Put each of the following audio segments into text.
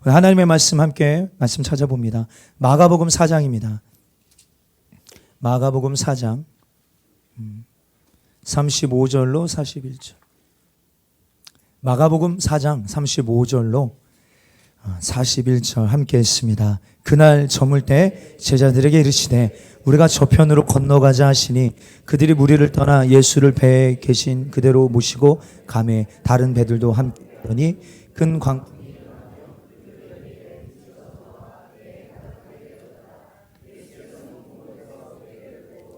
하나님의 말씀 함께 말씀 찾아봅니다. 마가복음 4장입니다. 마가복음 4장 35절로 41절. 마가복음 4장 35절로 41절 함께 했습니다. 그날 저물 때 제자들에게 이르시되 우리가 저편으로 건너가자 하시니 그들이 무리를 떠나 예수를 배에 계신 그대로 모시고 가매 다른 배들도 함께 하니 큰 광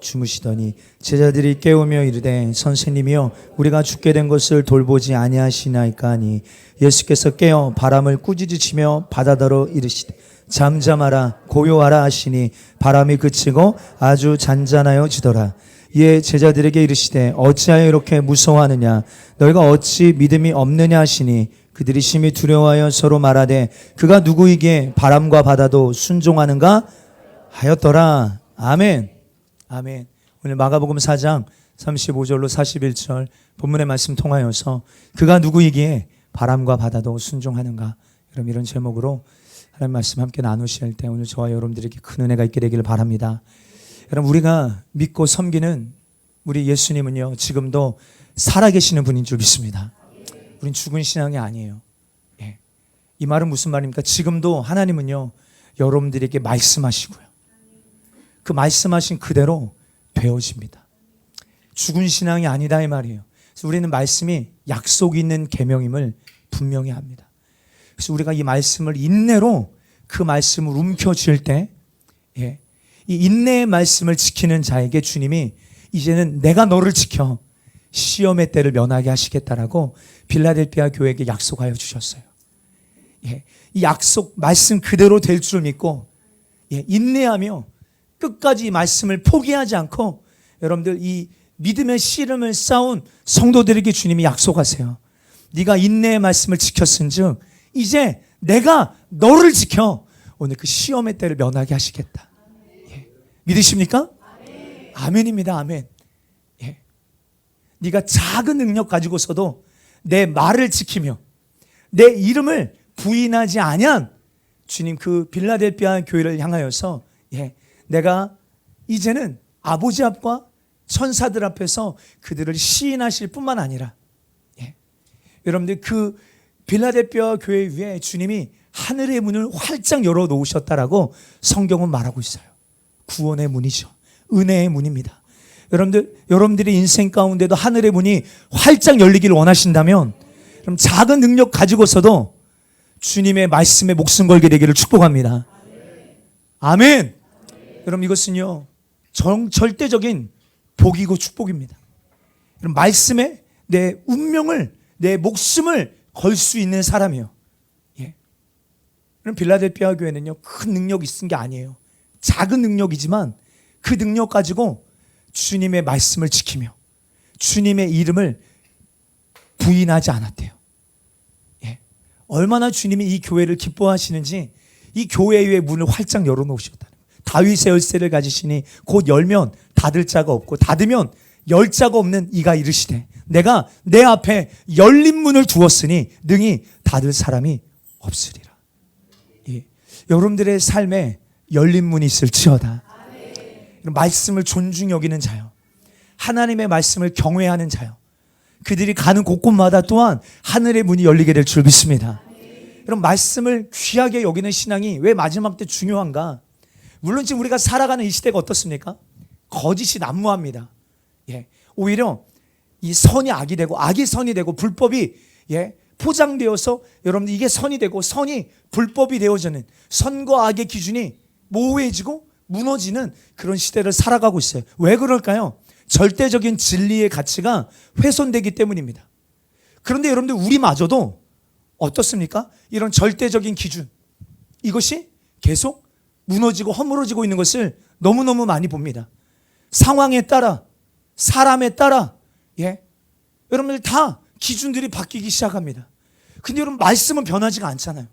주무시더니 제자들이 깨우며 이르되 선생님이여 우리가 죽게 된 것을 돌보지 아니하시나이까 하니 예수께서 깨어 바람을 꾸짖으시며 바다더러 이르시되 잠잠하라 고요하라 하시니 바람이 그치고 아주 잔잔하여지더라. 이에 제자들에게 이르시되 어찌하여 이렇게 무서워하느냐 너희가 어찌 믿음이 없느냐 하시니 그들이 심히 두려워하여 서로 말하되 그가 누구이기에 바람과 바다도 순종하는가 하였더라. 아멘. 아멘. 오늘 마가복음 4장 35절로 41절 본문의 말씀 통하여서 그가 누구이기에 바람과 바다도 순종하는가, 여러분 이런 제목으로 하나님 말씀 함께 나누실 때 오늘 저와 여러분들에게 큰 은혜가 있게 되기를 바랍니다. 여러분 우리가 믿고 섬기는 우리 예수님은요 지금도 살아계시는 분인 줄 믿습니다. 우린 죽은 신앙이 아니에요. 예. 이 말은 무슨 말입니까? 지금도 하나님은요 여러분들에게 말씀하시고요 그 말씀하신 그대로 되어집니다. 죽은 신앙이 아니다 이 말이에요. 그래서 우리는 말씀이 약속이 있는 계명임을 분명히 합니다. 그래서 우리가 이 말씀을 인내로 그 말씀을 움켜쥘 때, 이 인내의 말씀을 지키는 자에게 주님이 이제는 내가 너를 지켜 시험의 때를 면하게 하시겠다라고 빌라델피아 교회에게 약속하여 주셨어요. 이 약속 말씀 그대로 될 줄 믿고 인내하며 끝까지 이 말씀을 포기하지 않고 여러분들 이 믿음의 씨름을 쌓은 성도들에게 주님이 약속하세요. 네가 인내의 말씀을 지켰은즉 이제 내가 너를 지켜 오늘 그 시험의 때를 면하게 하시겠다. 믿으십니까? 아멘입니다. 아멘. 네가 작은 능력 가지고서도 내 말을 지키며 내 이름을 부인하지 아니한 주님 그 빌라델피아 교회를 향하여서 내가 이제는 아버지 앞과 천사들 앞에서 그들을 시인하실 뿐만 아니라 여러분들 그 빌라델피아 교회 위에 주님이 하늘의 문을 활짝 열어 놓으셨다라고 성경은 말하고 있어요. 구원의 문이죠. 은혜의 문입니다. 여러분들의 인생 가운데도 하늘의 문이 활짝 열리기를 원하신다면 그럼 작은 능력 가지고서도 주님의 말씀에 목숨 걸게 되기를 축복합니다. 아멘. 여러분 이것은요 절대적인 복이고 축복입니다. 여러분 말씀에 내 운명을 내 목숨을 걸 수 있는 사람이에요. 그럼 빌라델피아 교회는요 큰 능력이 있은 게 아니에요. 작은 능력이지만 그 능력 가지고 주님의 말씀을 지키며 주님의 이름을 부인하지 않았대요. 얼마나 주님이 이 교회를 기뻐하시는지 이 교회의 문을 활짝 열어놓으셨다는 거예요. 다윗의 열쇠를 가지시니 곧 열면 닫을 자가 없고 닫으면 열 자가 없는 이가 이르시되 내가 내 앞에 열린 문을 두었으니 능히 닫을 사람이 없으리라. 여러분들의 삶에 열린 문이 있을지어다. 말씀을 존중히 여기는 자요, 하나님의 말씀을 경외하는 자요, 그들이 가는 곳곳마다 또한 하늘의 문이 열리게 될 줄 믿습니다. 여러분 말씀을 귀하게 여기는 신앙이 왜 마지막 때 중요한가? 물론 지금 우리가 살아가는 이 시대가 어떻습니까? 거짓이 난무합니다. 오히려 이 선이 악이 되고 악이 선이 되고 불법이 포장되어서 여러분들 이게 선이 되고 선이 불법이 되어지는 선과 악의 기준이 모호해지고 무너지는 그런 시대를 살아가고 있어요. 왜 그럴까요? 절대적인 진리의 가치가 훼손되기 때문입니다. 그런데 여러분들 우리마저도 어떻습니까? 이런 절대적인 기준 이것이 계속 무너지고 허물어지고 있는 것을 너무너무 많이 봅니다. 상황에 따라 사람에 따라 여러분들 다 기준들이 바뀌기 시작합니다. 근데 여러분 말씀은 변하지가 않잖아요.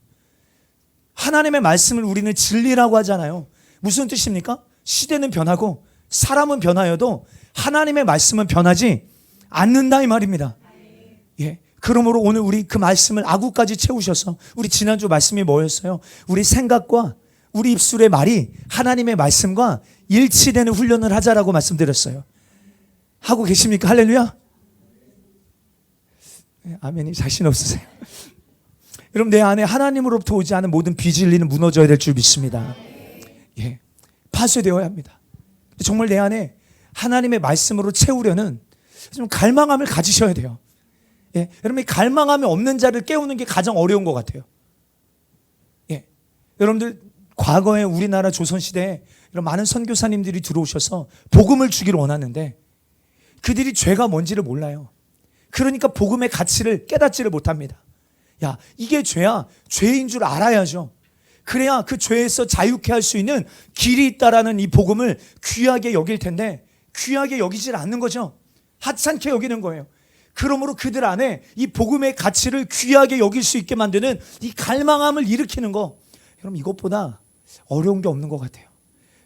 하나님의 말씀을 우리는 진리라고 하잖아요. 무슨 뜻입니까? 시대는 변하고 사람은 변하여도 하나님의 말씀은 변하지 않는다 이 말입니다. 그러므로 오늘 우리 그 말씀을 아구까지 채우셔서, 우리 지난주 말씀이 뭐였어요? 우리 생각과 우리 입술의 말이 하나님의 말씀과 일치되는 훈련을 하자라고 말씀드렸어요. 하고 계십니까? 할렐루야? 아멘이 자신 없으세요? 여러분, 내 안에 하나님으로부터 오지 않은 모든 비진리는 무너져야 될 줄 믿습니다. 예, 파쇄되어야 합니다. 정말 내 안에 하나님의 말씀으로 채우려는 좀 갈망함을 가지셔야 돼요. 예, 여러분, 이 갈망함이 없는 자를 깨우는 게 가장 어려운 것 같아요. 예, 여러분들 과거에 우리나라 조선시대에 이런 많은 선교사님들이 들어오셔서 복음을 주기를 원하는데 그들이 죄가 뭔지를 몰라요. 그러니까 복음의 가치를 깨닫지를 못합니다. 야, 이게 죄야. 죄인 줄 알아야죠. 그래야 그 죄에서 자유케 할 수 있는 길이 있다라는 이 복음을 귀하게 여길 텐데 귀하게 여기질 않는 거죠. 하찮게 여기는 거예요. 그러므로 그들 안에 이 복음의 가치를 귀하게 여길 수 있게 만드는 이 갈망함을 일으키는 거, 여러분, 이것보다 어려운 게 없는 것 같아요.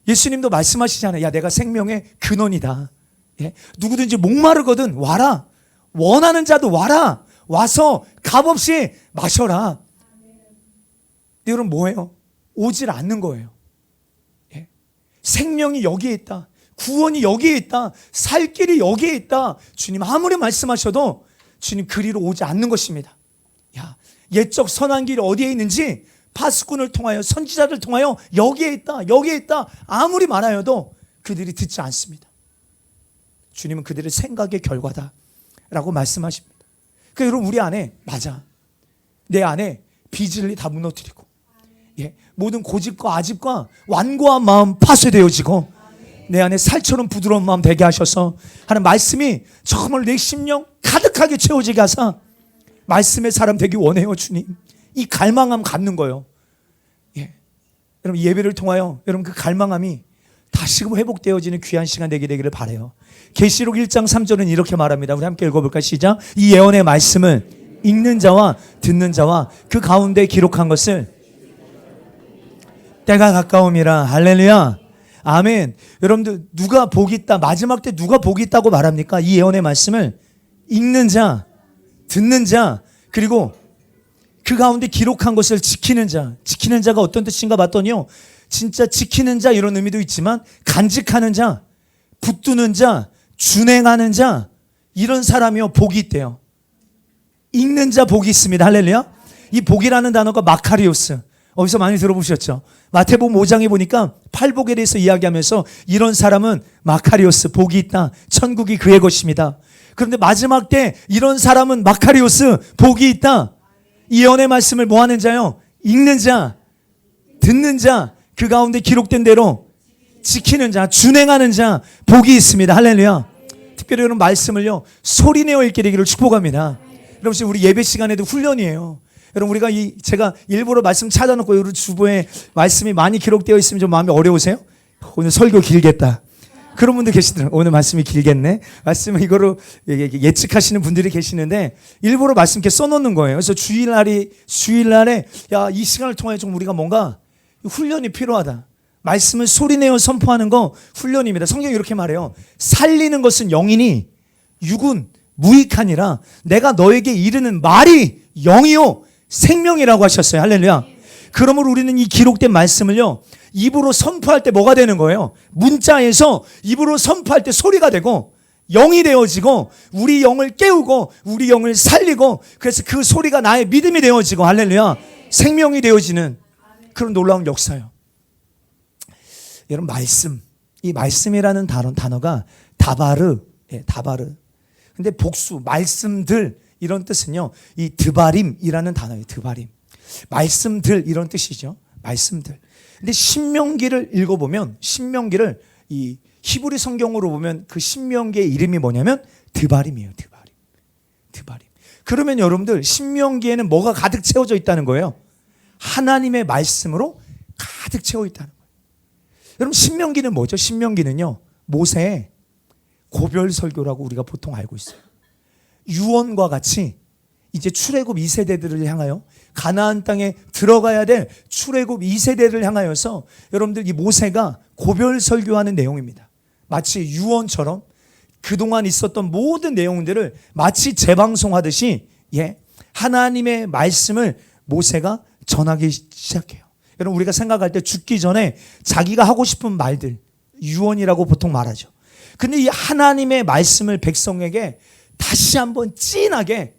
예수님도 말씀하시잖아요. 야, 내가 생명의 근원이다. 예? 누구든지 목마르거든 와라. 원하는 자도 와라. 와서 값없이 마셔라. 근데 여러분, 뭐예요? 오질 않는 거예요. 예? 생명이 여기에 있다. 구원이 여기에 있다. 살 길이 여기에 있다. 주님 아무리 말씀하셔도 주님 그리로 오지 않는 것입니다. 야, 옛적 선한 길이 어디에 있는지 파수꾼을 통하여 선지자를 통하여 여기에 있다. 여기에 있다. 아무리 말하여도 그들이 듣지 않습니다. 주님은 그들의 생각의 결과다라고 말씀하십니다. 그러니까 여러분, 우리 안에 맞아. 내 안에 비진리 다 무너뜨리고, 예, 모든 고집과 아집과 완고한 마음 파쇄되어지고 내 안에 살처럼 부드러운 마음 되게 하셔서 하는 말씀이 정말 내 심령 가득하게 채워지게 하사 말씀의 사람 되기 원해요. 주님, 이 갈망함 갖는 거예요. 예, 여러분, 예배를 통하여 여러분 그 갈망함이 다시금 회복되어지는 귀한 시간 되기를 바라요. 계시록 1장 3절은 이렇게 말합니다. 우리 함께 읽어볼까요? 시작. 이 예언의 말씀을 읽는 자와 듣는 자와 그 가운데 기록한 것을 때가 가까움이라. 할렐루야. 아멘. 여러분들, 누가 복이 있다, 마지막 때 누가 복이 있다고 말합니까? 이 예언의 말씀을 읽는 자, 듣는 자, 그리고 그 가운데 기록한 것을 지키는 자. 지키는 자가 어떤 뜻인가 봤더니요, 진짜 지키는 자 이런 의미도 있지만 간직하는 자, 붙드는 자, 준행하는 자, 이런 사람이요 복이 있대요. 읽는 자 복이 있습니다. 할렐루야. 이 복이라는 단어가 마카리오스, 어디서 많이 들어보셨죠? 마태복음 5장에 보니까 팔복에 대해서 이야기하면서 이런 사람은 마카리오스, 복이 있다. 천국이 그의 것입니다. 그런데 마지막 때 이런 사람은 마카리오스, 복이 있다. 이 예언의 말씀을 뭐 하는 자요? 읽는 자, 듣는 자, 그 가운데 기록된 대로 지키는 자, 준행하는 자, 복이 있습니다. 할렐루야. 특별히 여러분, 말씀을요 소리내어 읽게 되기를 축복합니다. 여러분, 우리 예배 시간에도 훈련이에요. 여러분, 우리가 제가 일부러 말씀 찾아놓고 여러분 주보에 말씀이 많이 기록되어 있으면 좀 마음이 어려우세요? 오늘 설교 길겠다. 그런 분들 계시더라고요. 오늘 말씀이 길겠네. 말씀을 이거로 예측하시는 분들이 계시는데 일부러 말씀 이렇게 써놓는 거예요. 그래서 주일날에 야, 이 시간을 통해 좀 우리가 뭔가 훈련이 필요하다. 말씀을 소리내어 선포하는 거 훈련입니다. 성경이 이렇게 말해요. 살리는 것은 영이니 육은 무익하니라. 내가 너에게 이르는 말이 영이요 생명이라고 하셨어요. 할렐루야. 그러므로 우리는 이 기록된 말씀을요 입으로 선포할 때 뭐가 되는 거예요? 문자에서 입으로 선포할 때 소리가 되고 영이 되어지고 우리 영을 깨우고 우리 영을 살리고, 그래서 그 소리가 나의 믿음이 되어지고, 할렐루야, 생명이 되어지는 그런 놀라운 역사예요. 여러분, 말씀, 이 말씀이라는 단어가 다바르, 다바르. 근데 복수, 말씀들, 이런 뜻은요 이 드바림이라는 단어예요. 드바림, 말씀들, 이런 뜻이죠. 말씀들. 근데 신명기를 읽어보면, 신명기를 이 히브리 성경으로 보면 그 신명기의 이름이 뭐냐면 드바림이에요. 드바림. 드바림. 그러면 여러분들, 신명기에는 뭐가 가득 채워져 있다는 거예요? 하나님의 말씀으로 가득 채워 있다는 거예요. 여러분, 신명기는 뭐죠? 신명기는요 모세의 고별 설교라고 우리가 보통 알고 있어요. 유언과 같이 이제 출애굽 2세대들을 향하여, 가나안 땅에 들어가야 될 출애굽 2세대를 향하여서 여러분들 이 모세가 고별 설교하는 내용입니다. 마치 유언처럼 그동안 있었던 모든 내용들을 마치 재방송하듯이 하나님의 말씀을 모세가 전하기 시작해요. 여러분, 우리가 생각할 때 죽기 전에 자기가 하고 싶은 말들, 유언이라고 보통 말하죠. 근데 이 하나님의 말씀을 백성에게 다시 한번 진하게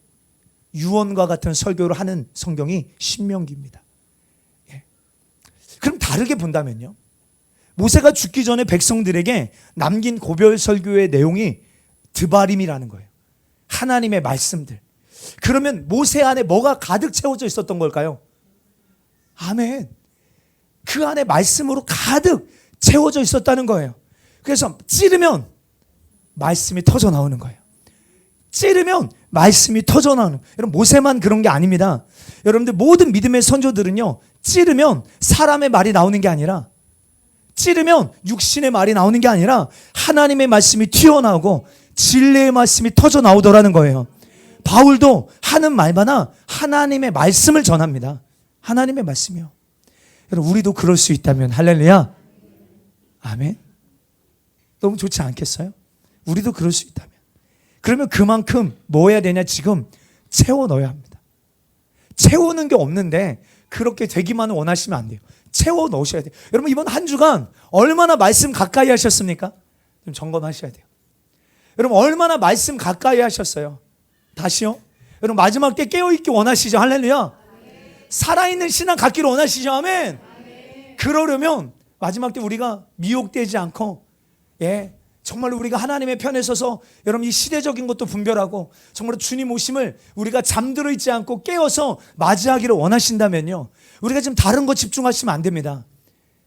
유언과 같은 설교를 하는 성경이 신명기입니다. 그럼 다르게 본다면요, 모세가 죽기 전에 백성들에게 남긴 고별 설교의 내용이 드바림이라는 거예요. 하나님의 말씀들. 그러면 모세 안에 뭐가 가득 채워져 있었던 걸까요? 아멘. 그 안에 말씀으로 가득 채워져 있었다는 거예요. 그래서 찌르면 말씀이 터져 나오는 거예요. 찌르면 말씀이 터져 나오는 거예요. 여러분, 모세만 그런 게 아닙니다. 여러분들 모든 믿음의 선조들은요, 찌르면 사람의 말이 나오는 게 아니라, 찌르면 육신의 말이 나오는 게 아니라 하나님의 말씀이 튀어나오고 진리의 말씀이 터져 나오더라는 거예요. 바울도 하는 말마다 하나님의 말씀을 전합니다. 하나님의 말씀이요. 여러분, 우리도 그럴 수 있다면 할렐루야. 아멘. 너무 좋지 않겠어요? 우리도 그럴 수 있다면. 그러면 그만큼 뭐 해야 되냐? 지금 채워 넣어야 합니다. 채우는 게 없는데 그렇게 되기만을 원하시면 안 돼요. 채워 넣으셔야 돼요. 여러분, 이번 한 주간 얼마나 말씀 가까이 하셨습니까? 좀 점검하셔야 돼요. 여러분, 얼마나 말씀 가까이 하셨어요? 다시요? 여러분, 마지막 때 깨어있기 원하시죠? 할렐루야. 살아있는 신앙 갖기를 원하시죠? 아멘. 그러려면 마지막 때 우리가 미혹되지 않고, 정말로 우리가 하나님의 편에 서서 여러분 이 시대적인 것도 분별하고 정말로 주님 오심을 우리가 잠들어 있지 않고 깨어서 맞이하기를 원하신다면요, 우리가 지금 다른 거 집중하시면 안 됩니다.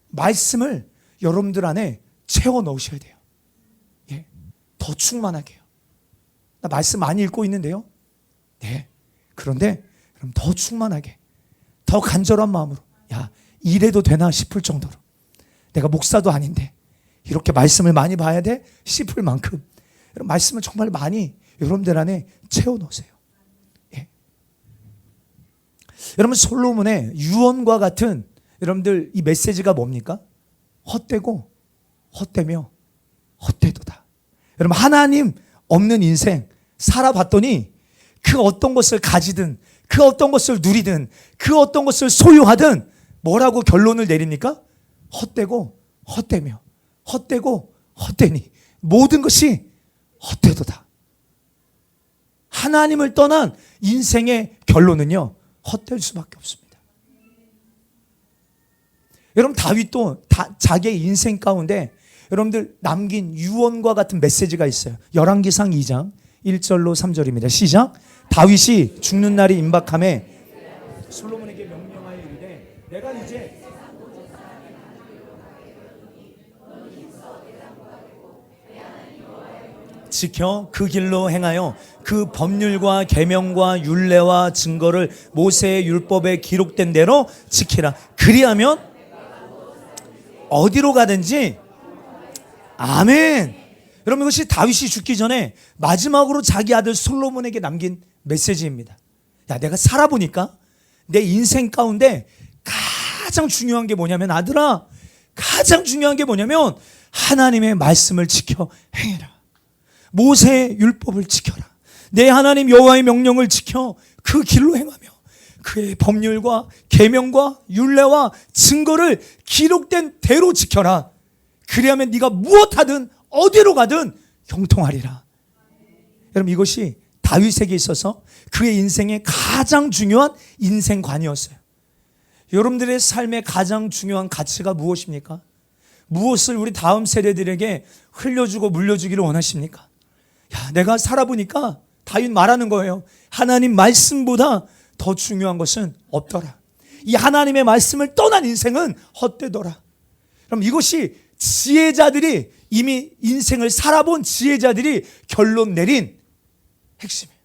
말씀을 여러분들 안에 채워 넣으셔야 돼요. 더 충만하게요. 나 말씀 많이 읽고 있는데요. 네. 그런데 그럼 더 충만하게, 더 간절한 마음으로, 이래도 되나 싶을 정도로, 내가 목사도 아닌데 이렇게 말씀을 많이 봐야 돼? 싶을 만큼 말씀을 정말 많이 여러분들 안에 채워 놓으세요. 여러분, 솔로몬의 유언과 같은 여러분들 이 메시지가 뭡니까? 헛되고 헛되며 헛되도다. 여러분, 하나님 없는 인생 살아봤더니 그 어떤 것을 가지든 그 어떤 것을 누리든 그 어떤 것을 소유하든 뭐라고 결론을 내립니까? 헛되고 헛되며 헛되고 헛되니 모든 것이 헛되도다. 하나님을 떠난 인생의 결론은요, 헛될 수밖에 없습니다. 여러분, 다윗도 자기의 인생 가운데 여러분들 남긴 유언과 같은 메시지가 있어요. 열왕기상 2장 1절로 3절입니다. 시작. 다윗이 죽는 날이 임박함에 솔로몬에게 명령하여 이르되 내가 이제 지켜 그 길로 행하여 그 법률과 계명과 율례와 증거를 모세의 율법에 기록된 대로 지키라. 그리하면 어디로 가든지, 아멘. 여러분, 이것이 다윗이 죽기 전에 마지막으로 자기 아들 솔로몬에게 남긴 메시지입니다. 내가 살아보니까 내 인생 가운데 가장 중요한 게 뭐냐면, 아들아, 가장 중요한 게 뭐냐면 하나님의 말씀을 지켜 행해라. 모세의 율법을 지켜라. 내 하나님 여호와의 명령을 지켜 그 길로 행하며 그의 법률과 계명과 율례와 증거를 기록된 대로 지켜라. 그리하면 네가 무엇하든 어디로 가든 형통하리라. 여러분, 이것이 다윗에게 있어서 그의 인생의 가장 중요한 인생관이었어요. 여러분들의 삶의 가장 중요한 가치가 무엇입니까? 무엇을 우리 다음 세대들에게 흘려주고 물려주기를 원하십니까? 내가 살아보니까 다윗 말하는 거예요. 하나님 말씀보다 더 중요한 것은 없더라. 이 하나님의 말씀을 떠난 인생은 헛되더라. 그럼 이것이 지혜자들이, 이미 인생을 살아본 지혜자들이 결론 내린 핵심입니다.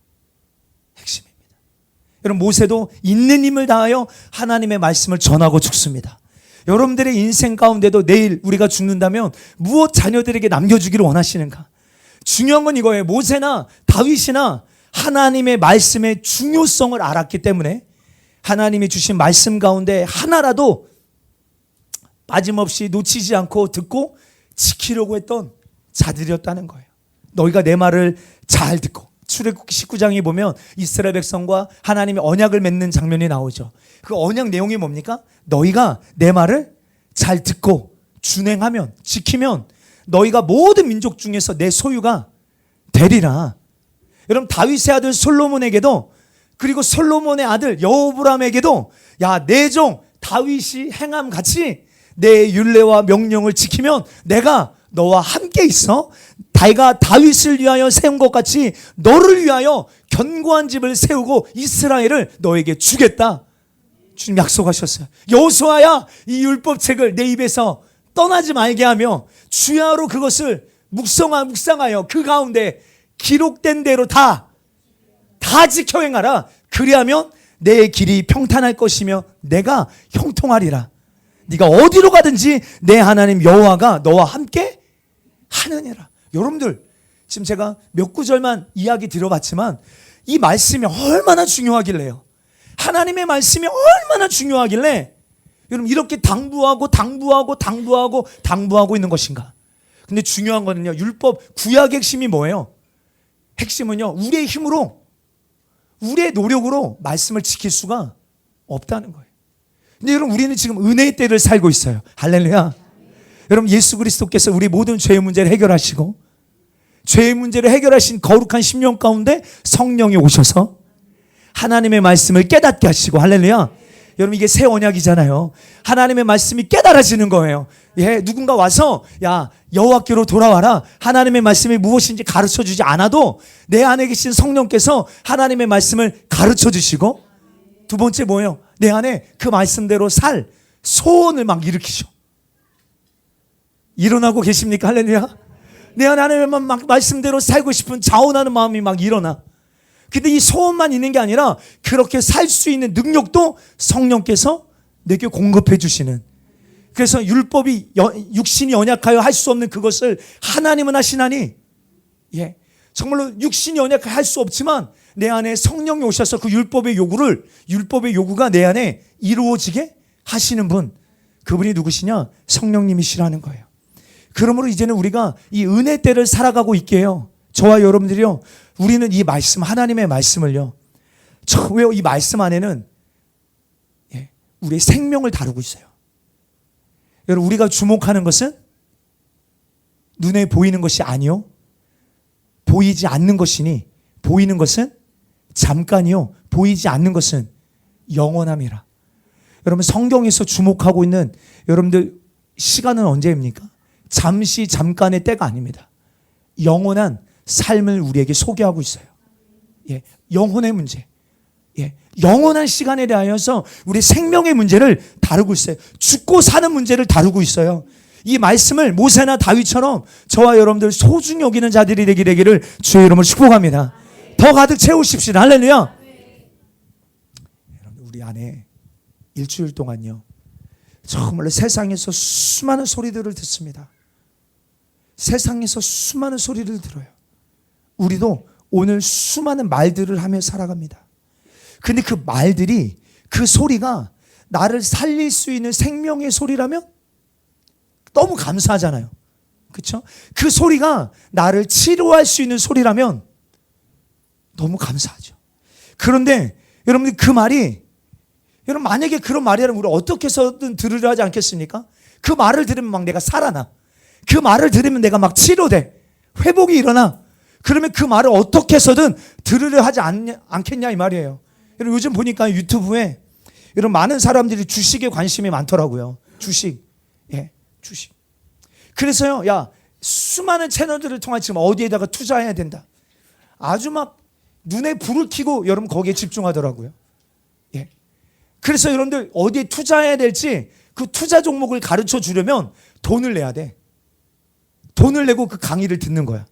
여러분, 모세도 있는 힘을 다하여 하나님의 말씀을 전하고 죽습니다. 여러분들의 인생 가운데도 내일 우리가 죽는다면 무엇 자녀들에게 남겨주기를 원하시는가? 중요한 건 이거예요. 모세나 다윗이나 하나님의 말씀의 중요성을 알았기 때문에 하나님이 주신 말씀 가운데 하나라도 빠짐없이 놓치지 않고 듣고 지키려고 했던 자들이었다는 거예요. 너희가 내 말을 잘 듣고 출애굽기 19장에 보면 이스라엘 백성과 하나님의 언약을 맺는 장면이 나오죠. 그 언약 내용이 뭡니까? 너희가 내 말을 잘 듣고 준행하면, 지키면 너희가 모든 민족 중에서 내 소유가 되리라. 여러분, 다윗의 아들 솔로몬에게도, 그리고 솔로몬의 아들 여호보람에게도, 야, 내 종 다윗이 행함 같이 내 율례와 명령을 지키면 내가 너와 함께 있어. 내가 다윗을 위하여 세운 것 같이 너를 위하여 견고한 집을 세우고 이스라엘을 너에게 주겠다. 주님 약속하셨어요. 여호수아야, 이 율법책을 내 입에서 떠나지 말게 하며 주야로 그것을 묵상하여 그 가운데 기록된 대로 다 지켜 행하라. 그리하면 내 길이 평탄할 것이며 내가 형통하리라. 네가 어디로 가든지 내 하나님 여호와가 너와 함께 하느니라. 여러분들, 지금 제가 몇 구절만 이야기 드려봤지만 이 말씀이 얼마나 중요하길래요. 하나님의 말씀이 얼마나 중요하길래 여러분 이렇게 당부하고 있는 것인가. 근데 중요한 거는요, 율법 구약의 핵심이 뭐예요? 핵심은요, 우리의 힘으로, 우리의 노력으로 말씀을 지킬 수가 없다는 거예요. 근데 여러분, 우리는 지금 은혜의 때를 살고 있어요. 할렐루야. 여러분, 예수 그리스도께서 우리 모든 죄의 문제를 해결하시고, 죄의 문제를 해결하신 거룩한 심령 가운데 성령이 오셔서 하나님의 말씀을 깨닫게 하시고, 할렐루야. 여러분, 이게 새 언약이잖아요. 하나님의 말씀이 깨달아지는 거예요. 예, 누군가 와서 야, 여호와께로 돌아와라. 하나님의 말씀이 무엇인지 가르쳐 주지 않아도 내 안에 계신 성령께서 하나님의 말씀을 가르쳐 주시고, 두 번째 뭐예요? 내 안에 그 말씀대로 살 소원을 막 일으키셔. 일어나고 계십니까? 할렐루야. 내 안에 하나님의 말씀대로 살고 싶은 자원하는 마음이 막 일어나. 근데 이 소원만 있는 게 아니라 그렇게 살 수 있는 능력도 성령께서 내게 공급해 주시는. 그래서 율법이 육신이 연약하여 할 수 없는 그것을 하나님은 하시나니, 예, 정말로 육신이 연약하여 할 수 없지만 내 안에 성령이 오셔서 그 율법의 요구가 내 안에 이루어지게 하시는 분, 그분이 누구시냐? 성령님이시라는 거예요. 그러므로 이제는 우리가 이 은혜 때를 살아가고 있게 해요. 저와 여러분들이요, 우리는 이 말씀, 하나님의 말씀을요, 왜요? 이 말씀 안에는 우리의 생명을 다루고 있어요. 여러분, 우리가 주목하는 것은 눈에 보이는 것이 아니요, 보이지 않는 것이니, 보이는 것은 잠깐이요, 보이지 않는 것은 영원함이라. 여러분, 성경에서 주목하고 있는 여러분들 시간은 언제입니까? 잠깐의 때가 아닙니다. 영원한 삶을 우리에게 소개하고 있어요. 예, 영혼의 문제, 예, 영원한 시간에 대하여서 우리 생명의 문제를 다루고 있어요. 죽고 사는 문제를 다루고 있어요. 이 말씀을 모세나 다윗처럼 저와 여러분들 소중히 여기는 자들이 되기를 주의 이름으로 축복합니다. 더 가득 채우십시다. 할렐루야. 여러분, 우리 안에 일주일 동안요, 정말로 세상에서 수많은 소리들을 듣습니다. 세상에서 수많은 소리를 들어요. 우리도 오늘 수많은 말들을 하며 살아갑니다. 근데 그 말들이, 그 소리가 나를 살릴 수 있는 생명의 소리라면 너무 감사하잖아요. 그렇죠? 그 소리가 나를 치료할 수 있는 소리라면 너무 감사하죠. 그런데 여러분들, 그 말이, 여러분, 만약에 그런 말이라면 우리 어떻게 해서든 들으려 하지 않겠습니까? 그 말을 들으면 막 내가 살아나. 그 말을 들으면 내가 막 치료돼. 회복이 일어나. 그러면 그 말을 어떻게 해서든 들으려 하지 않겠냐, 이 말이에요. 여러분, 요즘 보니까 유튜브에 여러분 많은 사람들이 주식에 관심이 많더라고요. 주식. 예, 주식. 그래서요, 야, 수많은 채널들을 통해 지금 어디에다가 투자해야 된다. 아주 막 눈에 불을 켜고 여러분 거기에 집중하더라고요. 예. 그래서 여러분들 어디에 투자해야 될지 그 투자 종목을 가르쳐 주려면 돈을 내야 돼. 돈을 내고 그 강의를 듣는 거야.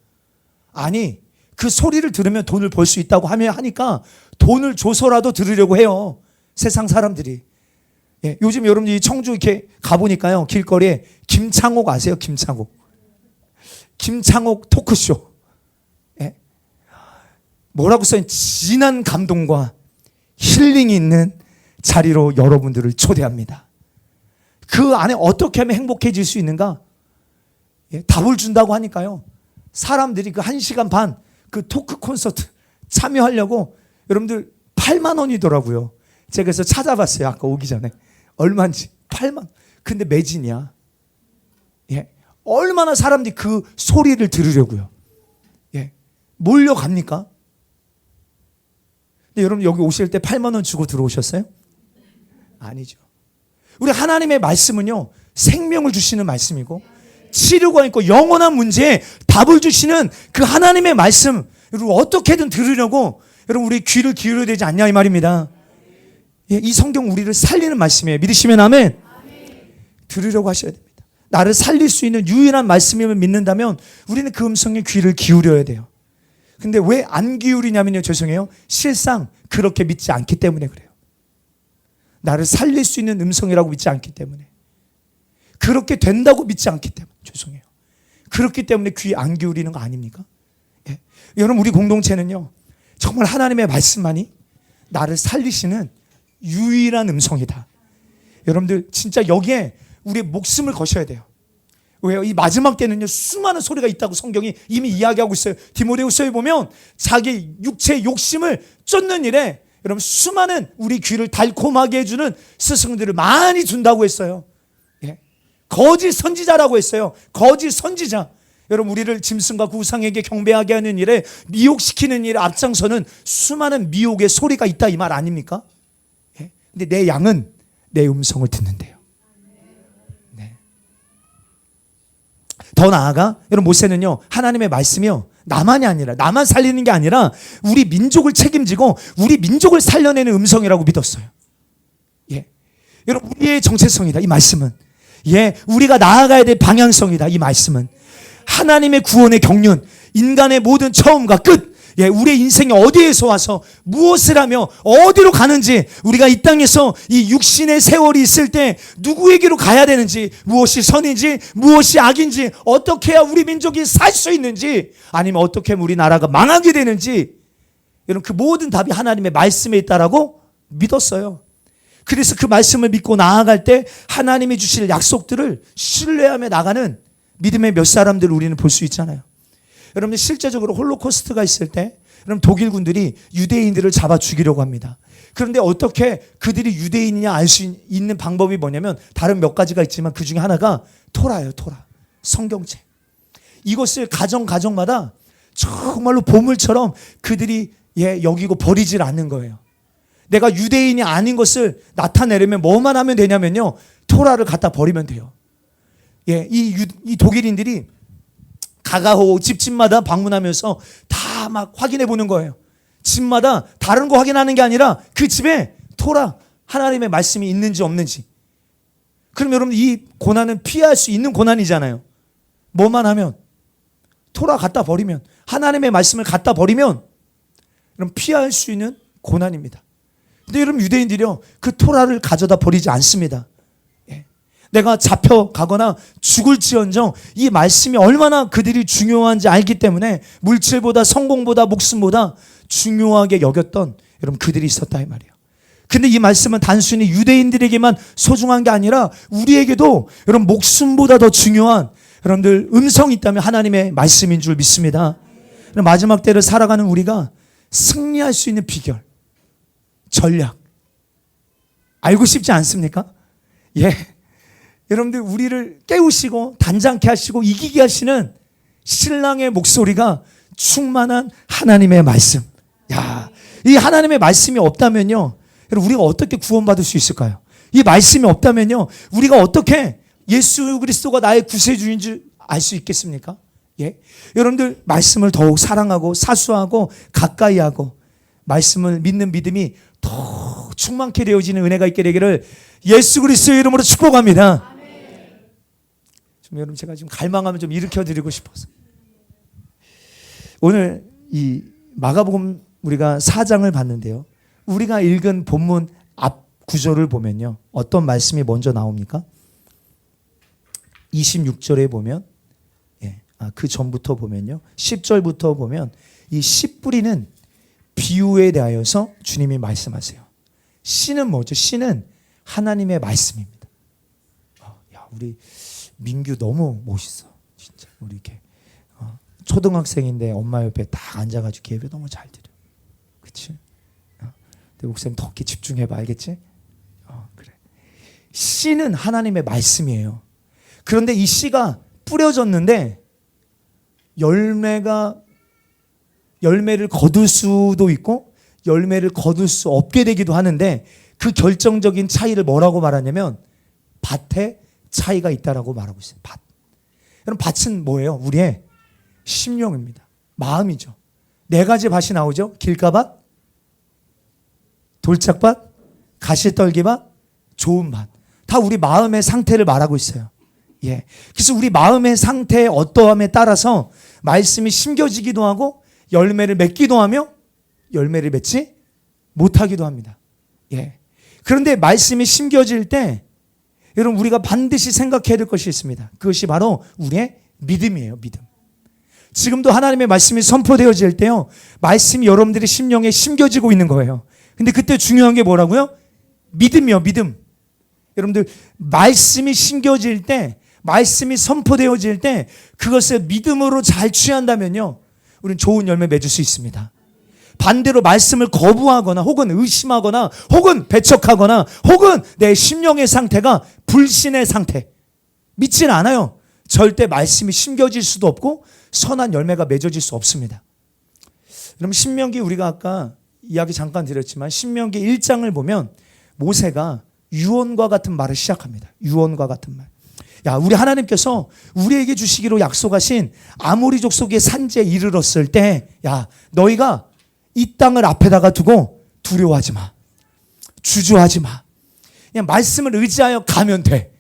아니, 그 소리를 들으면 돈을 벌 수 있다고 하니까 돈을 줘서라도 들으려고 해요. 세상 사람들이. 예, 요즘 여러분들이 청주 이렇게 가보니까요, 길거리에 김창옥 아세요? 김창옥 토크쇼. 예. 뭐라고 써있는 진한 감동과 힐링이 있는 자리로 여러분들을 초대합니다. 그 안에 어떻게 하면 행복해질 수 있는가? 예, 답을 준다고 하니까요, 사람들이 그 1시간 반 그 토크 콘서트, 참여하려고 여러분들 8만 원이더라고요. 제가 그래서 찾아봤어요. 아까 오기 전에. 얼마인지. 8만. 근데 매진이야. 예. 얼마나 사람들이 그 소리를 들으려고요. 예. 몰려갑니까? 근데 여러분 여기 오실 때 8만 원 주고 들어오셨어요? 아니죠. 우리 하나님의 말씀은요, 생명을 주시는 말씀이고 치료가 있고 영원한 문제에 답을 주시는 그 하나님의 말씀, 여러분 어떻게든 들으려고 여러분 우리 귀를 기울여야 되지 않냐 이 말입니다. 예, 이 성경 우리를 살리는 말씀이에요. 믿으시면 아멘. 들으려고 하셔야 됩니다. 나를 살릴 수 있는 유일한 말씀임을 믿는다면 우리는 그 음성에 귀를 기울여야 돼요. 근데 왜 안 기울이냐면요, 죄송해요, 실상 그렇게 믿지 않기 때문에 그래요. 나를 살릴 수 있는 음성이라고 믿지 않기 때문에, 그렇게 된다고 믿지 않기 때문에, 죄송해요, 그렇기 때문에 귀 안 기울이는 거 아닙니까? 예. 여러분 우리 공동체는요, 정말 하나님의 말씀만이 나를 살리시는 유일한 음성이다. 여러분들 진짜 여기에 우리의 목숨을 거셔야 돼요. 왜요? 이 마지막 때는요, 수많은 소리가 있다고 성경이 이미 이야기하고 있어요. 디모데후서에 보면 자기 육체의 욕심을 쫓는 일에 여러분 수많은 우리 귀를 달콤하게 해주는 스승들을 많이 준다고 했어요. 예. 거짓 선지자라고 했어요. 거짓 선지자. 여러분 우리를 짐승과 우상에게 경배하게 하는 일에, 미혹시키는 일에 앞장서는 수많은 미혹의 소리가 있다 이 말 아닙니까? 예. 근데 내 양은 내 음성을 듣는데요. 더 나아가 여러분 모세는요, 하나님의 말씀이요, 나만이 아니라, 나만 살리는 게 아니라 우리 민족을 책임지고 우리 민족을 살려내는 음성이라고 믿었어요. 예, 여러분 우리의 정체성이다 이 말씀은. 예, 우리가 나아가야 될 방향성이다 이 말씀은. 하나님의 구원의 경륜, 인간의 모든 처음과 끝, 예, 우리의 인생이 어디에서 와서 무엇을 하며 어디로 가는지, 우리가 이 땅에서 이 육신의 세월이 있을 때 누구에게로 가야 되는지, 무엇이 선인지 무엇이 악인지, 어떻게 해야 우리 민족이 살 수 있는지, 아니면 어떻게 하면 우리 나라가 망하게 되는지, 여러분 그 모든 답이 하나님의 말씀에 있다라고 믿었어요. 그래서 그 말씀을 믿고 나아갈 때 하나님이 주실 약속들을 신뢰하며 나가는 믿음의 몇 사람들을 우리는 볼 수 있잖아요. 여러분들 실제적으로 홀로코스트가 있을 때 여러분 독일 군들이 유대인들을 잡아 죽이려고 합니다. 그런데 어떻게 그들이 유대인이냐 알 수 있는 방법이 뭐냐면 다른 몇 가지가 있지만 그 중에 하나가 토라예요. 토라. 성경책. 이것을 가정마다 정말로 보물처럼 그들이 여기고 버리질 않는 거예요. 내가 유대인이 아닌 것을 나타내려면 뭐만 하면 되냐면요, 토라를 갖다 버리면 돼요. 예, 이 독일인들이 가가호 집집마다 방문하면서 다 막 확인해 보는 거예요. 집마다 다른 거 확인하는 게 아니라 그 집에 토라, 하나님의 말씀이 있는지 없는지. 그럼 여러분 이 고난은 피할 수 있는 고난이잖아요. 뭐만 하면, 토라 갖다 버리면, 하나님의 말씀을 갖다 버리면 그럼 피할 수 있는 고난입니다. 근데 여러분 유대인들이요, 그 토라를 가져다 버리지 않습니다. 내가 잡혀가거나 죽을지언정 이 말씀이 얼마나 그들이 중요한지 알기 때문에 물질보다 성공보다 목숨보다 중요하게 여겼던 여러분 그들이 있었다 이 말이에요. 근데 이 말씀은 단순히 유대인들에게만 소중한 게 아니라 우리에게도 여러분 목숨보다 더 중요한 여러분들 음성이 있다면 하나님의 말씀인 줄 믿습니다. 마지막 때를 살아가는 우리가 승리할 수 있는 비결, 전략 알고 싶지 않습니까? 예. 여러분들 우리를 깨우시고 단장케 하시고 이기게 하시는 신랑의 목소리가 충만한 하나님의 말씀. 야, 이 하나님의 말씀이 없다면요, 여러분 우리가 어떻게 구원받을 수 있을까요? 이 말씀이 없다면요, 우리가 어떻게 예수 그리스도가 나의 구세주인 줄 알 수 있겠습니까? 예, 여러분들 말씀을 더욱 사랑하고 사수하고 가까이 하고 말씀을 믿는 믿음이 더 충만케 되어지는 은혜가 있게 되기를 예수 그리스도의 이름으로 축복합니다. 좀 여러분 제가 지금 갈망하면 좀 일으켜 드리고 싶어서, 오늘 이 마가복음 우리가 4장을 봤는데요, 우리가 읽은 본문 앞 구절을 보면요, 어떤 말씀이 먼저 나옵니까? 26절에 보면, 그 전부터 보면요, 10절부터 보면 이 씨 뿌리는 비유에 대하여서 주님이 말씀하세요. 씨는 뭐죠? 씨는 하나님의 말씀입니다. 야, 우리 민규 너무 멋있어. 진짜 우리 이렇게 초등학생인데 엄마 옆에 딱 앉아가지고 예배 너무 잘 드려. 그렇지? 내 목사님 더 이렇게 집중해봐, 알겠지? 그래. 씨는 하나님의 말씀이에요. 그런데 이 씨가 뿌려졌는데 열매를 거둘 수도 있고 열매를 거둘 수 없게 되기도 하는데, 그 결정적인 차이를 뭐라고 말하냐면 밭에 차이가 있다라고 말하고 있어요. 밭. 여러분, 밭은 뭐예요? 우리의 심령입니다. 마음이죠. 네 가지 밭이 나오죠. 길가밭, 돌짝밭, 가시떨기밭, 좋은 밭. 다 우리 마음의 상태를 말하고 있어요. 예. 그래서 우리 마음의 상태의 어떠함에 따라서 말씀이 심겨지기도 하고 열매를 맺기도 하며 열매를 맺지 못하기도 합니다. 예. 그런데 말씀이 심겨질 때 여러분, 우리가 반드시 생각해야 될 것이 있습니다. 그것이 바로 우리의 믿음이에요. 믿음. 지금도 하나님의 말씀이 선포되어질 때요, 말씀이 여러분들의 심령에 심겨지고 있는 거예요. 근데 그때 중요한 게 뭐라고요? 믿음이요. 믿음. 여러분들, 말씀이 심겨질 때, 말씀이 선포되어질 때 그것을 믿음으로 잘 취한다면요, 우리는 좋은 열매 맺을 수 있습니다. 반대로 말씀을 거부하거나 혹은 의심하거나 혹은 배척하거나 혹은 내 심령의 상태가 불신의 상태, 믿지는 않아요. 절대 말씀이 심겨질 수도 없고 선한 열매가 맺어질 수 없습니다. 그럼 신명기, 우리가 아까 이야기 잠깐 드렸지만 신명기 1장을 보면 모세가 유언과 같은 말을 시작합니다. 유언과 같은 말. 야, 우리 하나님께서 우리에게 주시기로 약속하신 아모리 족속의 산지에 이르렀을 때, 야, 너희가 이 땅을 앞에다가 두고 두려워하지 마. 주저하지 마. 그냥 말씀을 의지하여 가면 돼.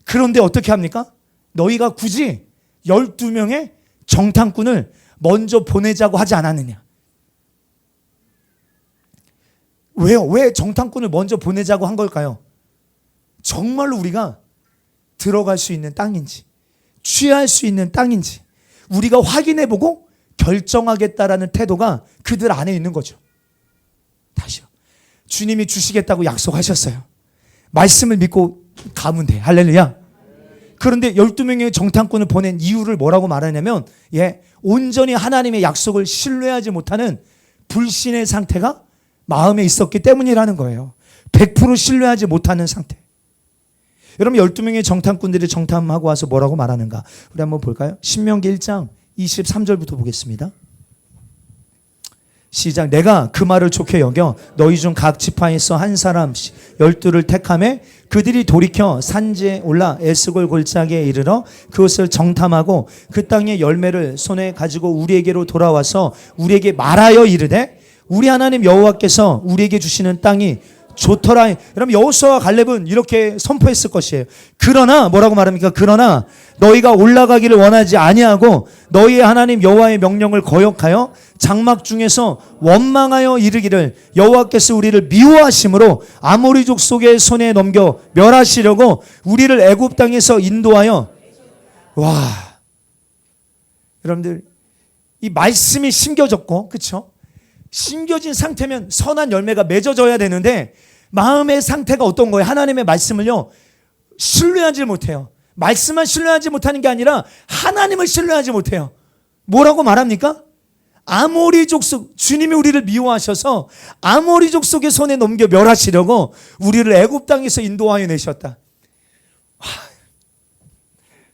그런데 어떻게 합니까? 너희가 굳이 12명의 정탐꾼을 먼저 보내자고 하지 않았느냐? 왜요? 왜 정탐꾼을 먼저 보내자고 한 걸까요? 정말로 우리가 들어갈 수 있는 땅인지, 취할 수 있는 땅인지 우리가 확인해보고 결정하겠다라는 태도가 그들 안에 있는 거죠. 다시요. 주님이 주시겠다고 약속하셨어요. 말씀을 믿고 가면 돼. 할렐루야. 그런데 12명의 정탐꾼을 보낸 이유를 뭐라고 말하냐면, 온전히 하나님의 약속을 신뢰하지 못하는 불신의 상태가 마음에 있었기 때문이라는 거예요. 100% 신뢰하지 못하는 상태. 여러분, 12명의 정탐꾼들이 정탐하고 와서 뭐라고 말하는가? 우리 한번 볼까요? 신명기 1장 23절부터 보겠습니다. 시작. 내가 그 말을 좋게 여겨 너희 중 각 지파에서 한 사람씩 12를 택하매 그들이 돌이켜 산지에 올라 에스골 골짜기에 이르러 그것을 정탐하고 그 땅의 열매를 손에 가지고 우리에게로 돌아와서 우리에게 말하여 이르되, 우리 하나님 여호와께서 우리에게 주시는 땅이 좋더라. 여러분, 여호수아와 갈렙은 이렇게 선포했을 것이에요. 그러나 뭐라고 말합니까? 그러나 너희가 올라가기를 원하지 아니하고 너희의 하나님 여호와의 명령을 거역하여 장막 중에서 원망하여 이르기를 여호와께서 우리를 미워하심으로 아모리 족속의 손에 넘겨 멸하시려고 우리를 애굽 땅에서 인도하여. 와, 여러분들, 이 말씀이 심겨졌고, 그렇죠? 심겨진 상태면 선한 열매가 맺어져야 되는데 마음의 상태가 어떤 거예요? 하나님의 말씀을요, 신뢰하지 못해요. 말씀만 신뢰하지 못하는 게 아니라 하나님을 신뢰하지 못해요. 뭐라고 말합니까? 아모리 족속, 주님이 우리를 미워하셔서 아모리 족속의 손에 넘겨 멸하시려고 우리를 애굽 땅에서 인도하여 내셨다.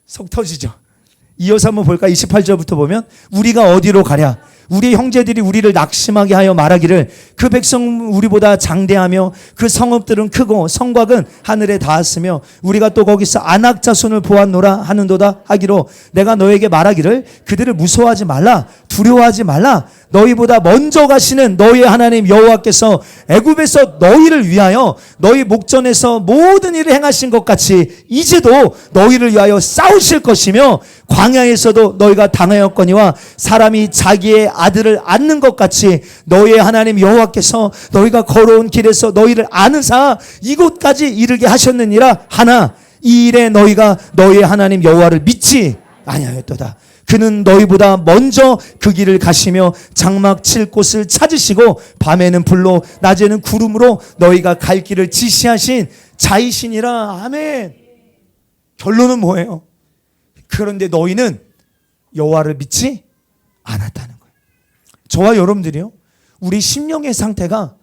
속 터지죠. 이어서 한번 볼까? 28절부터 보면, 우리가 어디로 가랴? 우리 형제들이 우리를 낙심하게 하여 말하기를 그 백성 우리보다 장대하며 그 성읍들은 크고 성곽은 하늘에 닿았으며 우리가 또 거기서 아낙 자손을 보았노라 하는도다 하기로, 내가 너에게 말하기를 그들을 무서워하지 말라, 두려워하지 말라. 너희보다 먼저 가시는 너희의 하나님 여호와께서 애굽에서 너희를 위하여 너희 목전에서 모든 일을 행하신 것 같이 이제도 너희를 위하여 싸우실 것이며, 광야에서도 너희가 당하였거니와 사람이 자기의 아들을 안는 것 같이 너희의 하나님 여호와께서 너희가 걸어온 길에서 너희를 아는사 이곳까지 이르게 하셨느니라 하나, 이 일에 너희가 너희의 하나님 여호와를 믿지 아니하였도다. 그는 너희보다 먼저 그 길을 가시며 장막 칠 곳을 찾으시고 밤에는 불로 낮에는 구름으로 너희가 갈 길을 지시하신 자이시니라. 아멘. 결론은 뭐예요? 그런데 너희는 여호와를 믿지 않았다는 거예요. 저와 여러분들이요, 우리 심령의 상태가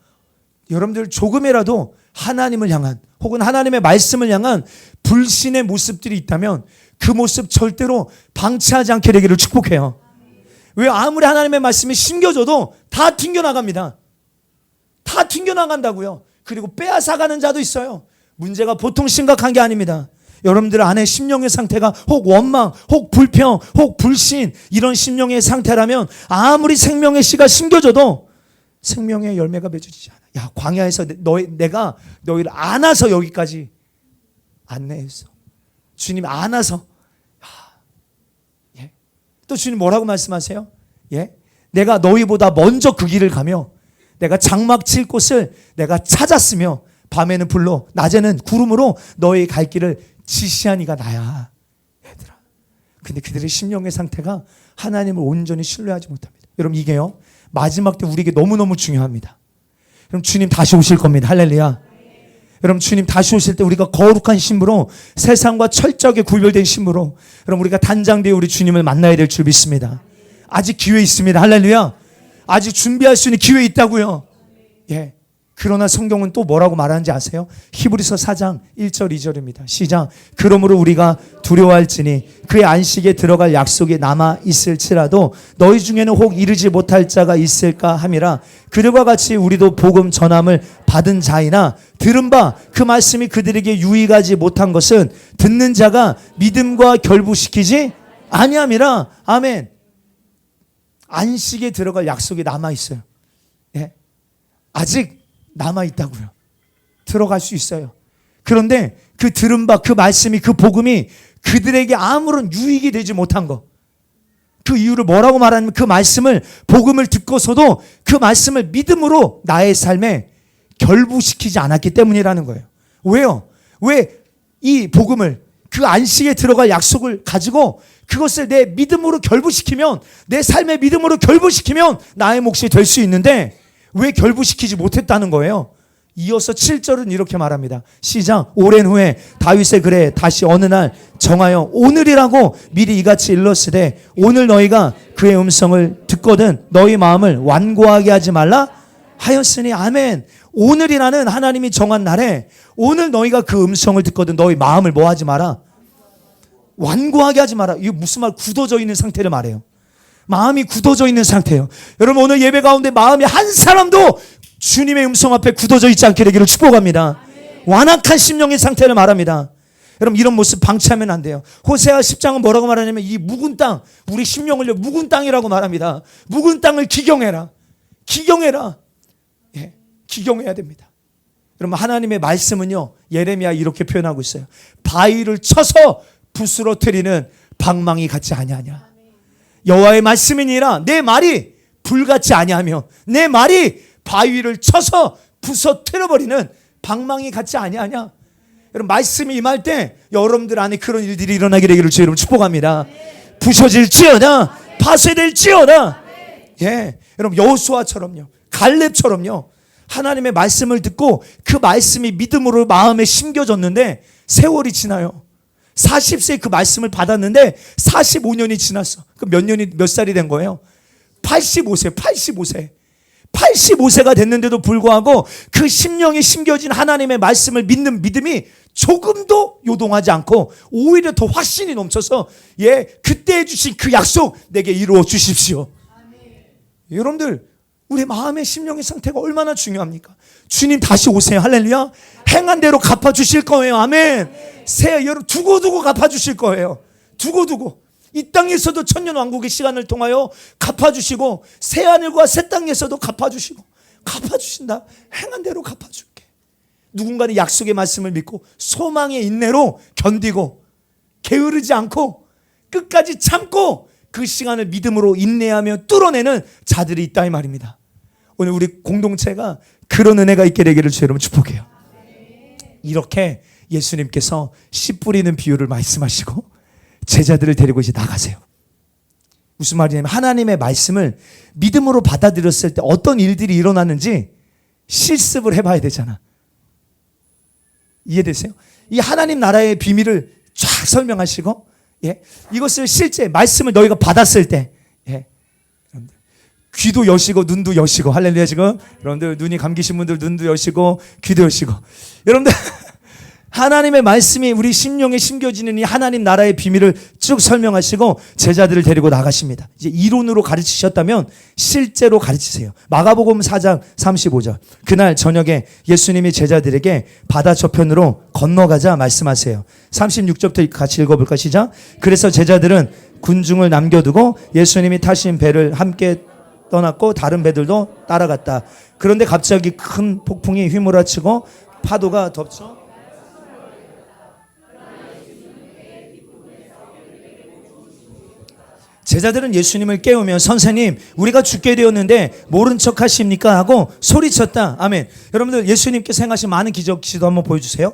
여러분들 조금이라도 하나님을 향한 혹은 하나님의 말씀을 향한 불신의 모습들이 있다면 그 모습 절대로 방치하지 않게 되기를 축복해요. 왜? 아무리 하나님의 말씀이 심겨져도 다 튕겨나갑니다. 다 튕겨나간다고요. 그리고 빼앗아가는 자도 있어요. 문제가 보통 심각한 게 아닙니다. 여러분들 안에 심령의 상태가 혹 원망, 혹 불평, 혹 불신 이런 심령의 상태라면 아무리 생명의 씨가 심겨져도 생명의 열매가 맺어지지 않아. 야, 광야에서 내가 너희를 안아서 여기까지 안내했어. 주님 안아서. 예. 또 주님 뭐라고 말씀하세요? 예? 내가 너희보다 먼저 그 길을 가며 내가 장막 칠 곳을 내가 찾았으며 밤에는 불로 낮에는 구름으로 너희 갈 길을 지시한 이가 나야. 얘들아. 근데 그들의 심령의 상태가 하나님을 온전히 신뢰하지 못합니다. 여러분 이게요 마지막 때 우리에게 너무너무 중요합니다. 그럼 주님 다시 오실 겁니다. 할렐루야. 여러분 주님 다시 오실 때 우리가 거룩한 신부로 세상과 철저하게 구별된 신부로 여러분 우리가 단장되어 우리 주님을 만나야 될 줄 믿습니다. 아직 기회 있습니다. 할렐루야. 아직 준비할 수 있는 기회 있다고요. 예. 그러나 성경은 또 뭐라고 말하는지 아세요? 히브리서 4장 1절 2절입니다. 시작. 그러므로 우리가 두려워할지니 그의 안식에 들어갈 약속이 남아 있을지라도 너희 중에는 혹 이르지 못할 자가 있을까 함이라. 그들과 같이 우리도 복음 전함을 받은 자이나 들은 바 그 말씀이 그들에게 유익하지 못한 것은 듣는 자가 믿음과 결부시키지 아니함이라. 아멘. 안식에 들어갈 약속이 남아 있어요. 예. 아직 남아있다고요. 들어갈 수 있어요. 그런데 그 들은 바, 그 말씀이, 그 복음이 그들에게 아무런 유익이 되지 못한 거. 그 이유를 뭐라고 말하냐면 그 말씀을, 복음을 듣고서도 그 말씀을 믿음으로 나의 삶에 결부시키지 않았기 때문이라는 거예요. 왜요? 왜 이 복음을, 그 안식에 들어갈 약속을 가지고 그것을 내 믿음으로 결부시키면, 내 삶의 믿음으로 결부시키면 나의 몫이 될 수 있는데 왜 결부시키지 못했다는 거예요? 이어서 7절은 이렇게 말합니다. 시작. 오랜 후에 다윗의 글에 다시 어느 날 정하여 오늘이라고 미리 이같이 일렀으되 오늘 너희가 그의 음성을 듣거든 너희 마음을 완고하게 하지 말라 하였으니. 아멘. 오늘이라는 하나님이 정한 날에 오늘 너희가 그 음성을 듣거든 너희 마음을 뭐 하지 마라? 완고하게 하지 마라. 이거 무슨 말? 굳어져 있는 상태를 말해요. 마음이 굳어져 있는 상태예요. 여러분 오늘 예배 가운데 마음이 한 사람도 주님의 음성 앞에 굳어져 있지 않게 되기를 축복합니다. 완악한 심령의 상태를 말합니다. 여러분 이런 모습 방치하면 안 돼요. 호세아 10장은 뭐라고 말하냐면 이 묵은 땅, 우리 심령을 묵은 땅이라고 말합니다. 묵은 땅을 기경해라. 기경해라. 예, 기경해야 됩니다. 여러분 하나님의 말씀은요 예레미야 이렇게 표현하고 있어요. 바위를 쳐서 부스러뜨리는 방망이 같지 아니하냐. 여호와의 말씀이니라 내 말이 불같이 아니하며 내 말이 바위를 쳐서 부서뜨려버리는 방망이 같지 아니하냐. 여러분 말씀이 임할 때 여러분들 안에 그런 일들이 일어나게 되기를 주 여러분 축복합니다. 부서질지어다 파쇄될지어다. 예, 여러분 여호수아처럼요 갈렙처럼요 하나님의 말씀을 듣고 그 말씀이 믿음으로 마음에 심겨졌는데 세월이 지나요. 40세에 그 말씀을 받았는데 45년이 지났어. 그럼 몇 살이 된 거예요? 85세가 됐는데도 불구하고 그 심령이 심겨진 하나님의 말씀을 믿는 믿음이 조금도 요동하지 않고 오히려 더 확신이 넘쳐서 예, 그때 해주신 그 약속 내게 이루어 주십시오. 아멘. 여러분들 우리 마음의 심령의 상태가 얼마나 중요합니까? 주님 다시 오세요. 할렐루야. 행한 대로 갚아주실 거예요. 아멘. 여러분 두고두고 갚아주실 거예요. 두고두고 이 땅에서도 천년왕국의 시간을 통하여 갚아주시고 새하늘과 새 땅에서도 갚아주시고 갚아주신다. 행한 대로 갚아줄게. 누군가는 약속의 말씀을 믿고 소망의 인내로 견디고 게으르지 않고 끝까지 참고 그 시간을 믿음으로 인내하며 뚫어내는 자들이 있다 이 말입니다. 오늘 우리 공동체가 그런 은혜가 있게 되기를 주 여러분 축복해요. 이렇게 예수님께서 씨 뿌리는 비유를 말씀하시고 제자들을 데리고 이제 나가세요. 무슨 말이냐면 하나님의 말씀을 믿음으로 받아들였을 때 어떤 일들이 일어나는지 실습을 해봐야 되잖아. 이해되세요? 이 하나님 나라의 비밀을 쫙 설명하시고 예? 이것을 실제 말씀을 너희가 받았을 때 예? 귀도 여시고 눈도 여시고, 할렐루야. 지금 여러분들 눈이 감기신 분들 눈도 여시고 귀도 여시고, 여러분들 하나님의 말씀이 우리 심령에 심겨지는 이 하나님 나라의 비밀을 쭉 설명하시고 제자들을 데리고 나가십니다. 이제 이론으로 가르치셨다면 실제로 가르치세요. 마가복음 4장 35절. 그날 저녁에 예수님이 제자들에게 바다 저편으로 건너가자 말씀하세요. 36절부터 같이 읽어볼까? 시작. 그래서 제자들은 군중을 남겨두고 예수님이 타신 배를 함께 떠났고 다른 배들도 따라갔다. 그런데 갑자기 큰 폭풍이 휘몰아치고 파도가 덮쳐 제자들은 예수님을 깨우며 선생님 우리가 죽게 되었는데 모른 척 하십니까? 하고 소리쳤다. 아멘. 여러분들 예수님께서 행하신 많은 기적 시도 한번 보여주세요.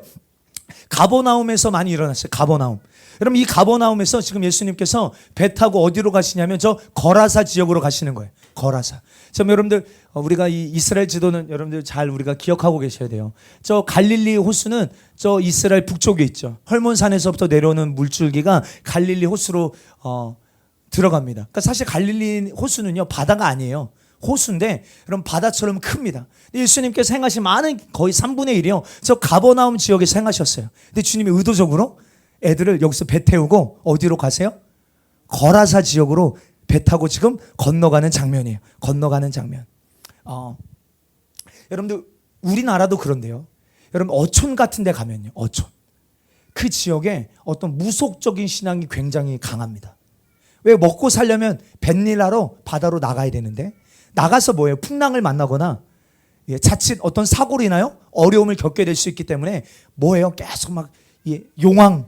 가버나움에서 많이 일어났어요. 가버나움. 여러분 이 가버나움에서 지금 예수님께서 배 타고 어디로 가시냐면 저 거라사 지역으로 가시는 거예요. 거라사. 자, 여러분들 우리가 이 이스라엘 지도는 여러분들 잘 우리가 기억하고 계셔야 돼요. 저 갈릴리 호수는 저 이스라엘 북쪽에 있죠. 헐몬산에서부터 내려오는 물줄기가 갈릴리 호수로 들어갑니다. 그러니까 사실 갈릴리 호수는요 바다가 아니에요. 호수인데 여러분 바다처럼 큽니다. 예수님께서 행하신 많은 거의 3분의 1이요 저 가버나움 지역에서 행하셨어요. 근데 주님이 의도적으로 애들을 여기서 배 태우고 어디로 가세요? 거라사 지역으로 배 타고 지금 건너가는 장면이에요. 건너가는 장면. 여러분들 우리나라도 그런데요. 여러분 어촌 같은 데 가면요. 어촌. 그 지역에 어떤 무속적인 신앙이 굉장히 강합니다. 왜? 먹고 살려면 뱃일하러 바다로 나가야 되는데 나가서 뭐예요? 풍랑을 만나거나 자칫 어떤 사고로 인하여 어려움을 겪게 될 수 있기 때문에 뭐예요? 계속 막 용왕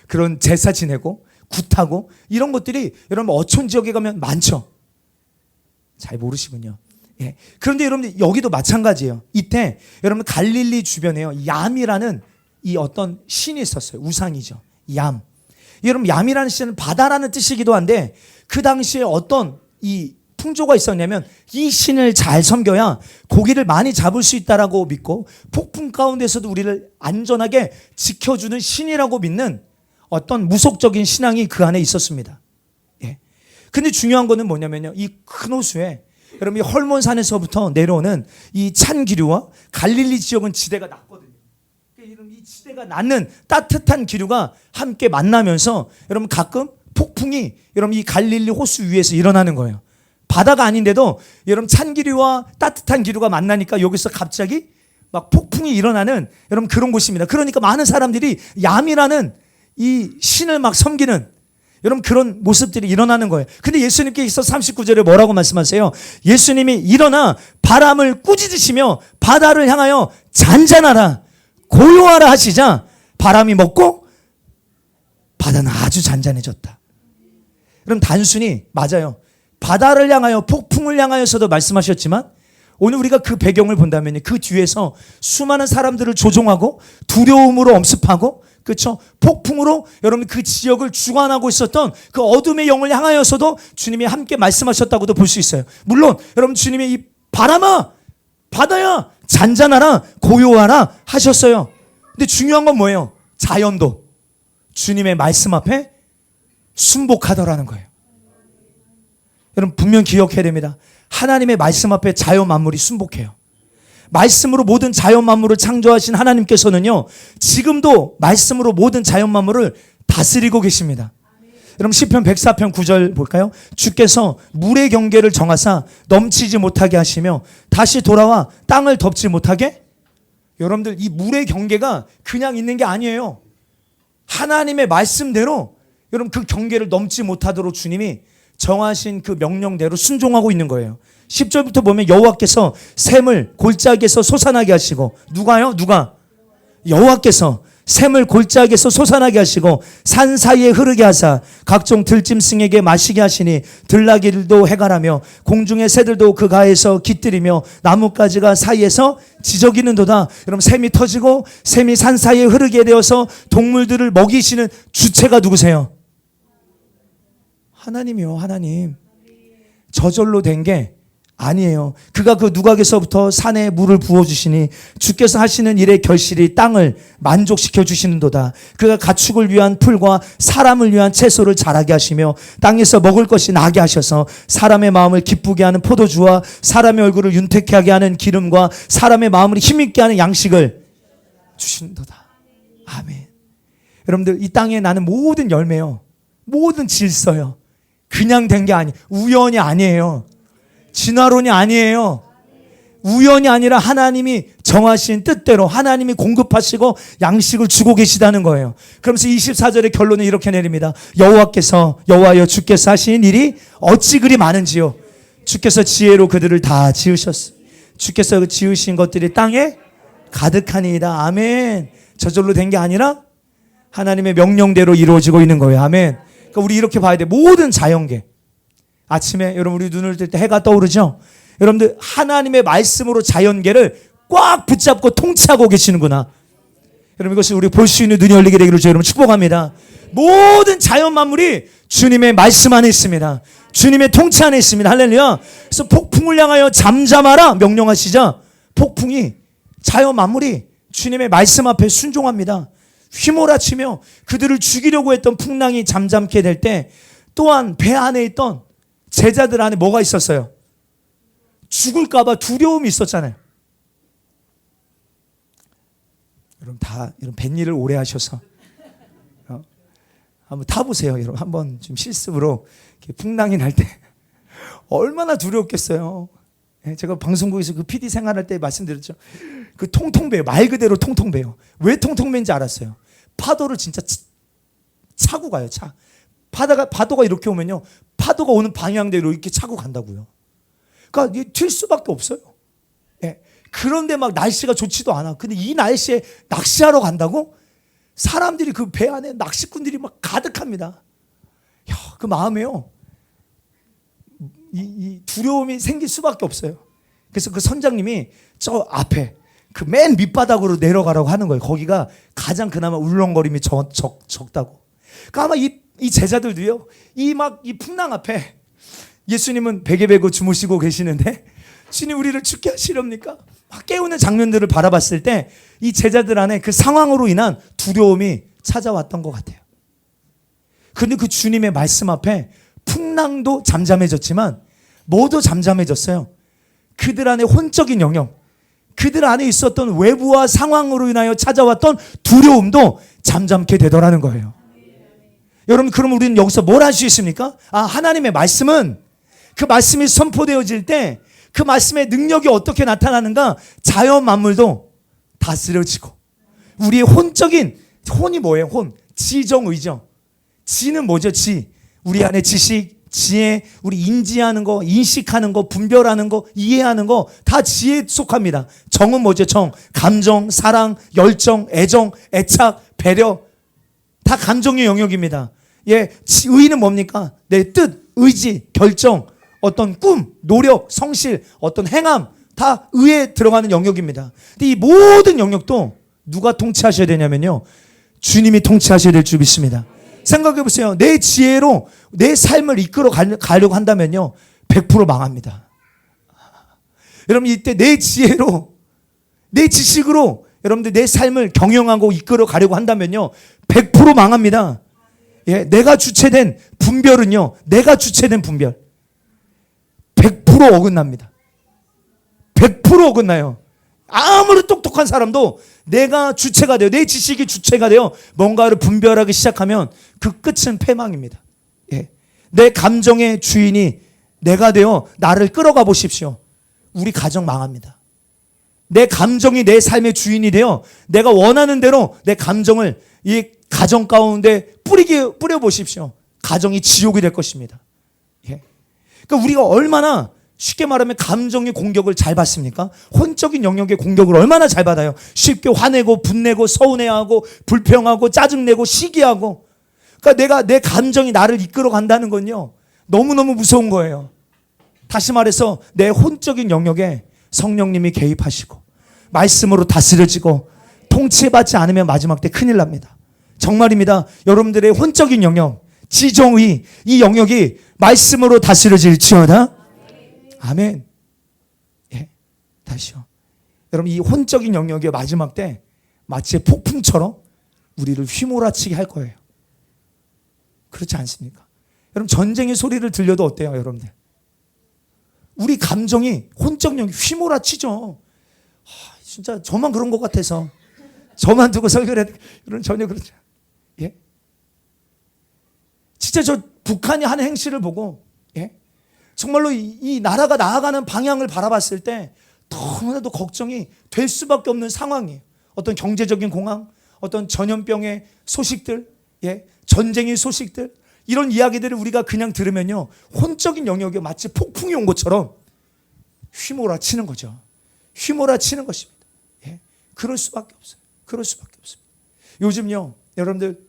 그런 제사 지내고 굿하고 이런 것들이 여러분 어촌 지역에 가면 많죠. 잘 모르시군요. 예. 그런데 여러분 여기도 마찬가지예요. 이때 여러분 갈릴리 주변에요 얌이라는 이 어떤 신이 있었어요. 우상이죠. 얌. 여러분 얌이라는 신은 바다라는 뜻이기도 한데 그 당시에 어떤 이 풍조가 있었냐면 이 신을 잘 섬겨야 고기를 많이 잡을 수 있다라고 믿고 폭풍 가운데서도 우리를 안전하게 지켜주는 신이라고 믿는 어떤 무속적인 신앙이 그 안에 있었습니다. 예. 근데 중요한 거는 뭐냐면요. 이 큰 호수에 여러분 이 헐몬산에서부터 내려오는 이 찬 기류와 갈릴리 지역은 지대가 낮거든요. 이 지대가 낮는 따뜻한 기류가 함께 만나면서 여러분 가끔 폭풍이 여러분 이 갈릴리 호수 위에서 일어나는 거예요. 바다가 아닌데도 여러분 찬 기류와 따뜻한 기류가 만나니까 여기서 갑자기 막 폭풍이 일어나는 여러분 그런 곳입니다. 그러니까 많은 사람들이 얌이라는 이 신을 막 섬기는 여러분 그런 모습들이 일어나는 거예요. 근데 예수님께서 39절에 뭐라고 말씀하세요? 예수님이 일어나 바람을 꾸짖으시며 바다를 향하여 잔잔하라 고요하라 하시자 바람이 먹고 바다는 아주 잔잔해졌다. 그럼 단순히 맞아요. 바다를 향하여 폭풍을 향하여서도 말씀하셨지만 오늘 우리가 그 배경을 본다면 그 뒤에서 수많은 사람들을 조종하고 두려움으로 엄습하고 그렇죠? 폭풍으로 여러분 그 지역을 주관하고 있었던 그 어둠의 영을 향하여서도 주님이 함께 말씀하셨다고도 볼 수 있어요. 물론 여러분 주님이 이 바람아 바다야 잔잔하라 고요하라 하셨어요. 근데 중요한 건 뭐예요? 자연도 주님의 말씀 앞에 순복하더라는 거예요. 여러분 분명 기억해야 됩니다. 하나님의 말씀 앞에 자연 만물이 순복해요. 말씀으로 모든 자연 만물을 창조하신 하나님께서는요 지금도 말씀으로 모든 자연 만물을 다스리고 계십니다. 여러분 시편 104편 9절 볼까요? 주께서 물의 경계를 정하사 넘치지 못하게 하시며 다시 돌아와 땅을 덮지 못하게. 여러분들 이 물의 경계가 그냥 있는 게 아니에요. 하나님의 말씀대로 여러분 그 경계를 넘지 못하도록 주님이 정하신 그 명령대로 순종하고 있는 거예요. 10절부터 보면 여호와께서 샘을 골짜기에서 솟아나게 하시고 누가요? 누가? 여호와께서 샘을 골짜기에서 솟아나게 하시고 산 사이에 흐르게 하사 각종 들짐승에게 마시게 하시니 들나귀들도 해갈하며 공중의 새들도 그 가에서 깃들이며 나뭇가지가 사이에서 지저귀는도다. 여러분 샘이 터지고 샘이 산 사이에 흐르게 되어서 동물들을 먹이시는 주체가 누구세요? 하나님이요. 하나님. 저절로 된 게 아니에요. 그가 그 누각에서부터 산에 물을 부어주시니 주께서 하시는 일의 결실이 땅을 만족시켜 주시는도다. 그가 가축을 위한 풀과 사람을 위한 채소를 자라게 하시며 땅에서 먹을 것이 나게 하셔서 사람의 마음을 기쁘게 하는 포도주와 사람의 얼굴을 윤택케 하게 하는 기름과 사람의 마음을 힘있게 하는 양식을 주시는도다. 아멘. 여러분들, 이 땅에 나는 모든 열매요, 모든 질서요, 그냥 된 게 아니에요. 우연이 아니에요. 진화론이 아니에요. 우연이 아니라 하나님이 정하신 뜻대로 하나님이 공급하시고 양식을 주고 계시다는 거예요. 그러면서 24절의 결론을 이렇게 내립니다. 여호와여 주께서 하신 일이 어찌 그리 많은지요. 주께서 지혜로 그들을 다 지으셨어. 주께서 지으신 것들이 땅에 가득하니이다. 아멘. 저절로 된 게 아니라 하나님의 명령대로 이루어지고 있는 거예요. 아멘. 그러니까 우리 이렇게 봐야 돼. 모든 자연계, 아침에 여러분 우리 눈을 뜰 때 해가 떠오르죠. 여러분들, 하나님의 말씀으로 자연계를 꽉 붙잡고 통치하고 계시는구나. 여러분, 이것을 우리 볼 수 있는 눈이 열리게 되기를 저 여러분 축복합니다. 모든 자연 만물이 주님의 말씀 안에 있습니다. 주님의 통치 안에 있습니다. 할렐루야. 그래서 폭풍을 향하여 잠잠하라 명령하시자 폭풍이, 자연 만물이 주님의 말씀 앞에 순종합니다. 휘몰아치며 그들을 죽이려고 했던 풍랑이 잠잠게 될 때 또한 배 안에 있던 제자들 안에 뭐가 있었어요? 죽을까봐 두려움이 있었잖아요. 여러분, 다 이런 뱃일을 오래 하셔서 한번 타보세요. 여러분, 한번 좀 실습으로 풍랑이 날 때 얼마나 두려웠겠어요. 제가 방송국에서 그 PD 생활할 때 말씀드렸죠. 그 통통배요, 말 그대로 통통배요. 왜 통통배인지 알았어요. 파도를 진짜 차고 가요. 파도가 이렇게 오면요, 파도가 오는 방향대로 이렇게 차고 간다고요. 그러니까 튈 수밖에 없어요. 예. 그런데 막 날씨가 좋지도 않아. 근데 이 날씨에 낚시하러 간다고? 사람들이 그 배 안에 낚시꾼들이 막 가득합니다. 야, 그 마음에요, 이 두려움이 생길 수밖에 없어요. 그래서 그 선장님이 저 앞에 그 맨 밑바닥으로 내려가라고 하는 거예요. 거기가 가장 그나마 울렁거림이 적다고. 그러니까 아마 이 제자들도요, 이 풍랑 앞에 예수님은 베개 베고 주무시고 계시는데 주님 우리를 죽게 하시렵니까? 막 깨우는 장면들을 바라봤을 때 이 제자들 안에 그 상황으로 인한 두려움이 찾아왔던 것 같아요. 그런데 그 주님의 말씀 앞에 풍랑도 잠잠해졌지만 뭐도 잠잠해졌어요? 그들 안에 혼적인 영역, 그들 안에 있었던 외부와 상황으로 인하여 찾아왔던 두려움도 잠잠게 되더라는 거예요. 여러분, 그럼 우리는 여기서 뭘 할 수 있습니까? 하나님의 말씀은, 그 말씀이 선포되어질 때 그 말씀의 능력이 어떻게 나타나는가? 자연 만물도 다스려지고, 우리의 혼적인, 혼이 뭐예요? 혼, 지정의죠. 지는 뭐죠? 우리 안에 지식, 지혜, 우리 인지하는 거, 인식하는 거, 분별하는 거, 이해하는 거 다 지혜에 속합니다. 정은 뭐죠? 감정, 사랑, 열정, 애정, 애착, 배려, 다 감정의 영역입니다. 예, 의는 뭡니까? 내 뜻, 의지, 결정, 어떤 꿈, 노력, 성실, 어떤 행함, 다 의에 들어가는 영역입니다. 근데 이 모든 영역도 누가 통치하셔야 되냐면요, 주님이 통치하셔야 될 줄 믿습니다. 생각해 보세요. 내 지혜로 내 삶을 이끌어 가려고 한다면요, 100% 망합니다. 여러분, 이때 내 지혜로, 내 지식으로 여러분들 내 삶을 경영하고 이끌어 가려고 한다면요, 100% 망합니다. 예, 내가 주체된 분별은요, 내가 주체된 분별 100% 어긋납니다. 100% 어긋나요. 아무리 똑똑한 사람도 내가 주체가 돼요, 내 지식이 주체가 돼요, 뭔가를 분별하기 시작하면 그 끝은 패망입니다. 예. 내 감정의 주인이 내가 되어 나를 끌어가 보십시오. 우리 가정 망합니다. 내 감정이 내 삶의 주인이 되어 내가 원하는 대로 내 감정을 이 가정 가운데 뿌려 보십시오. 가정이 지옥이 될 것입니다. 예. 그러니까 우리가 얼마나 쉽게 말하면 감정의 공격을 잘 받습니까? 혼적인 영역의 공격을 얼마나 잘 받아요? 쉽게 화내고 분내고 서운해하고 불평하고 짜증내고 시기하고. 그러니까 내 감정이 나를 이끌어 간다는 건요, 너무너무 무서운 거예요. 다시 말해서 내 혼적인 영역에 성령님이 개입하시고 말씀으로 다스려지고 통치받지 않으면 마지막 때 큰일 납니다. 정말입니다. 여러분들의 혼적인 영역, 지정의, 이 영역이 말씀으로 다스려질지어다. 아멘. 다시요. 여러분, 이 혼적인 영역의 마지막 때 마치 폭풍처럼 우리를 휘몰아치게 할 거예요. 그렇지 않습니까? 여러분, 전쟁의 소리를 들려도 어때요, 여러분들? 우리 감정이 혼적 영역이 휘몰아치죠. 진짜 저만 그런 것 같아서 저만 두고 설교를 해야 돼. 여러분, 전혀 그렇지 않아요. 예? 진짜 저 북한이 하는 행실을 보고, 예? 정말로 이 나라가 나아가는 방향을 바라봤을 때 너무나도 걱정이 될 수밖에 없는 상황이에요. 어떤 경제적인 공황, 어떤 전염병의 소식들, 예? 전쟁의 소식들, 이런 이야기들을 우리가 그냥 들으면요, 혼적인 영역에 마치 폭풍이 온 것처럼 휘몰아치는 거죠. 휘몰아치는 것입니다. 예? 그럴 수밖에 없어요. 그럴 수밖에 없습니다. 요즘요, 여러분들,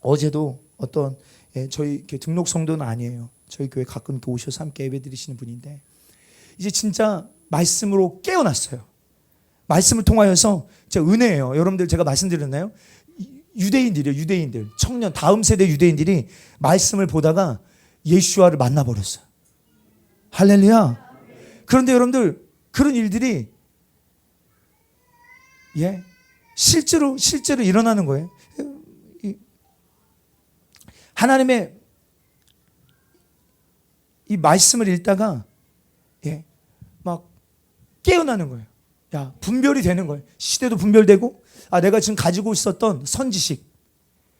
어제도 어떤, 예, 저희 등록 성도는 아니에요. 저희 교회 가끔 이렇게 오셔서 함께 예배 드리시는 분인데, 이제 진짜 말씀으로 깨어났어요. 말씀을 통하여서 진짜 은혜예요. 여러분들, 제가 말씀드렸나요? 유대인들이요, 유대인들, 청년, 다음 세대 유대인들이 말씀을 보다가 예수와를 만나버렸어요. 할렐루야. 그런데 여러분들, 그런 일들이, 예, 실제로 일어나는 거예요. 하나님의 이 말씀을 읽다가, 예, 막 깨어나는 거예요. 야, 분별이 되는 거예요. 시대도 분별되고, 내가 지금 가지고 있었던 선지식,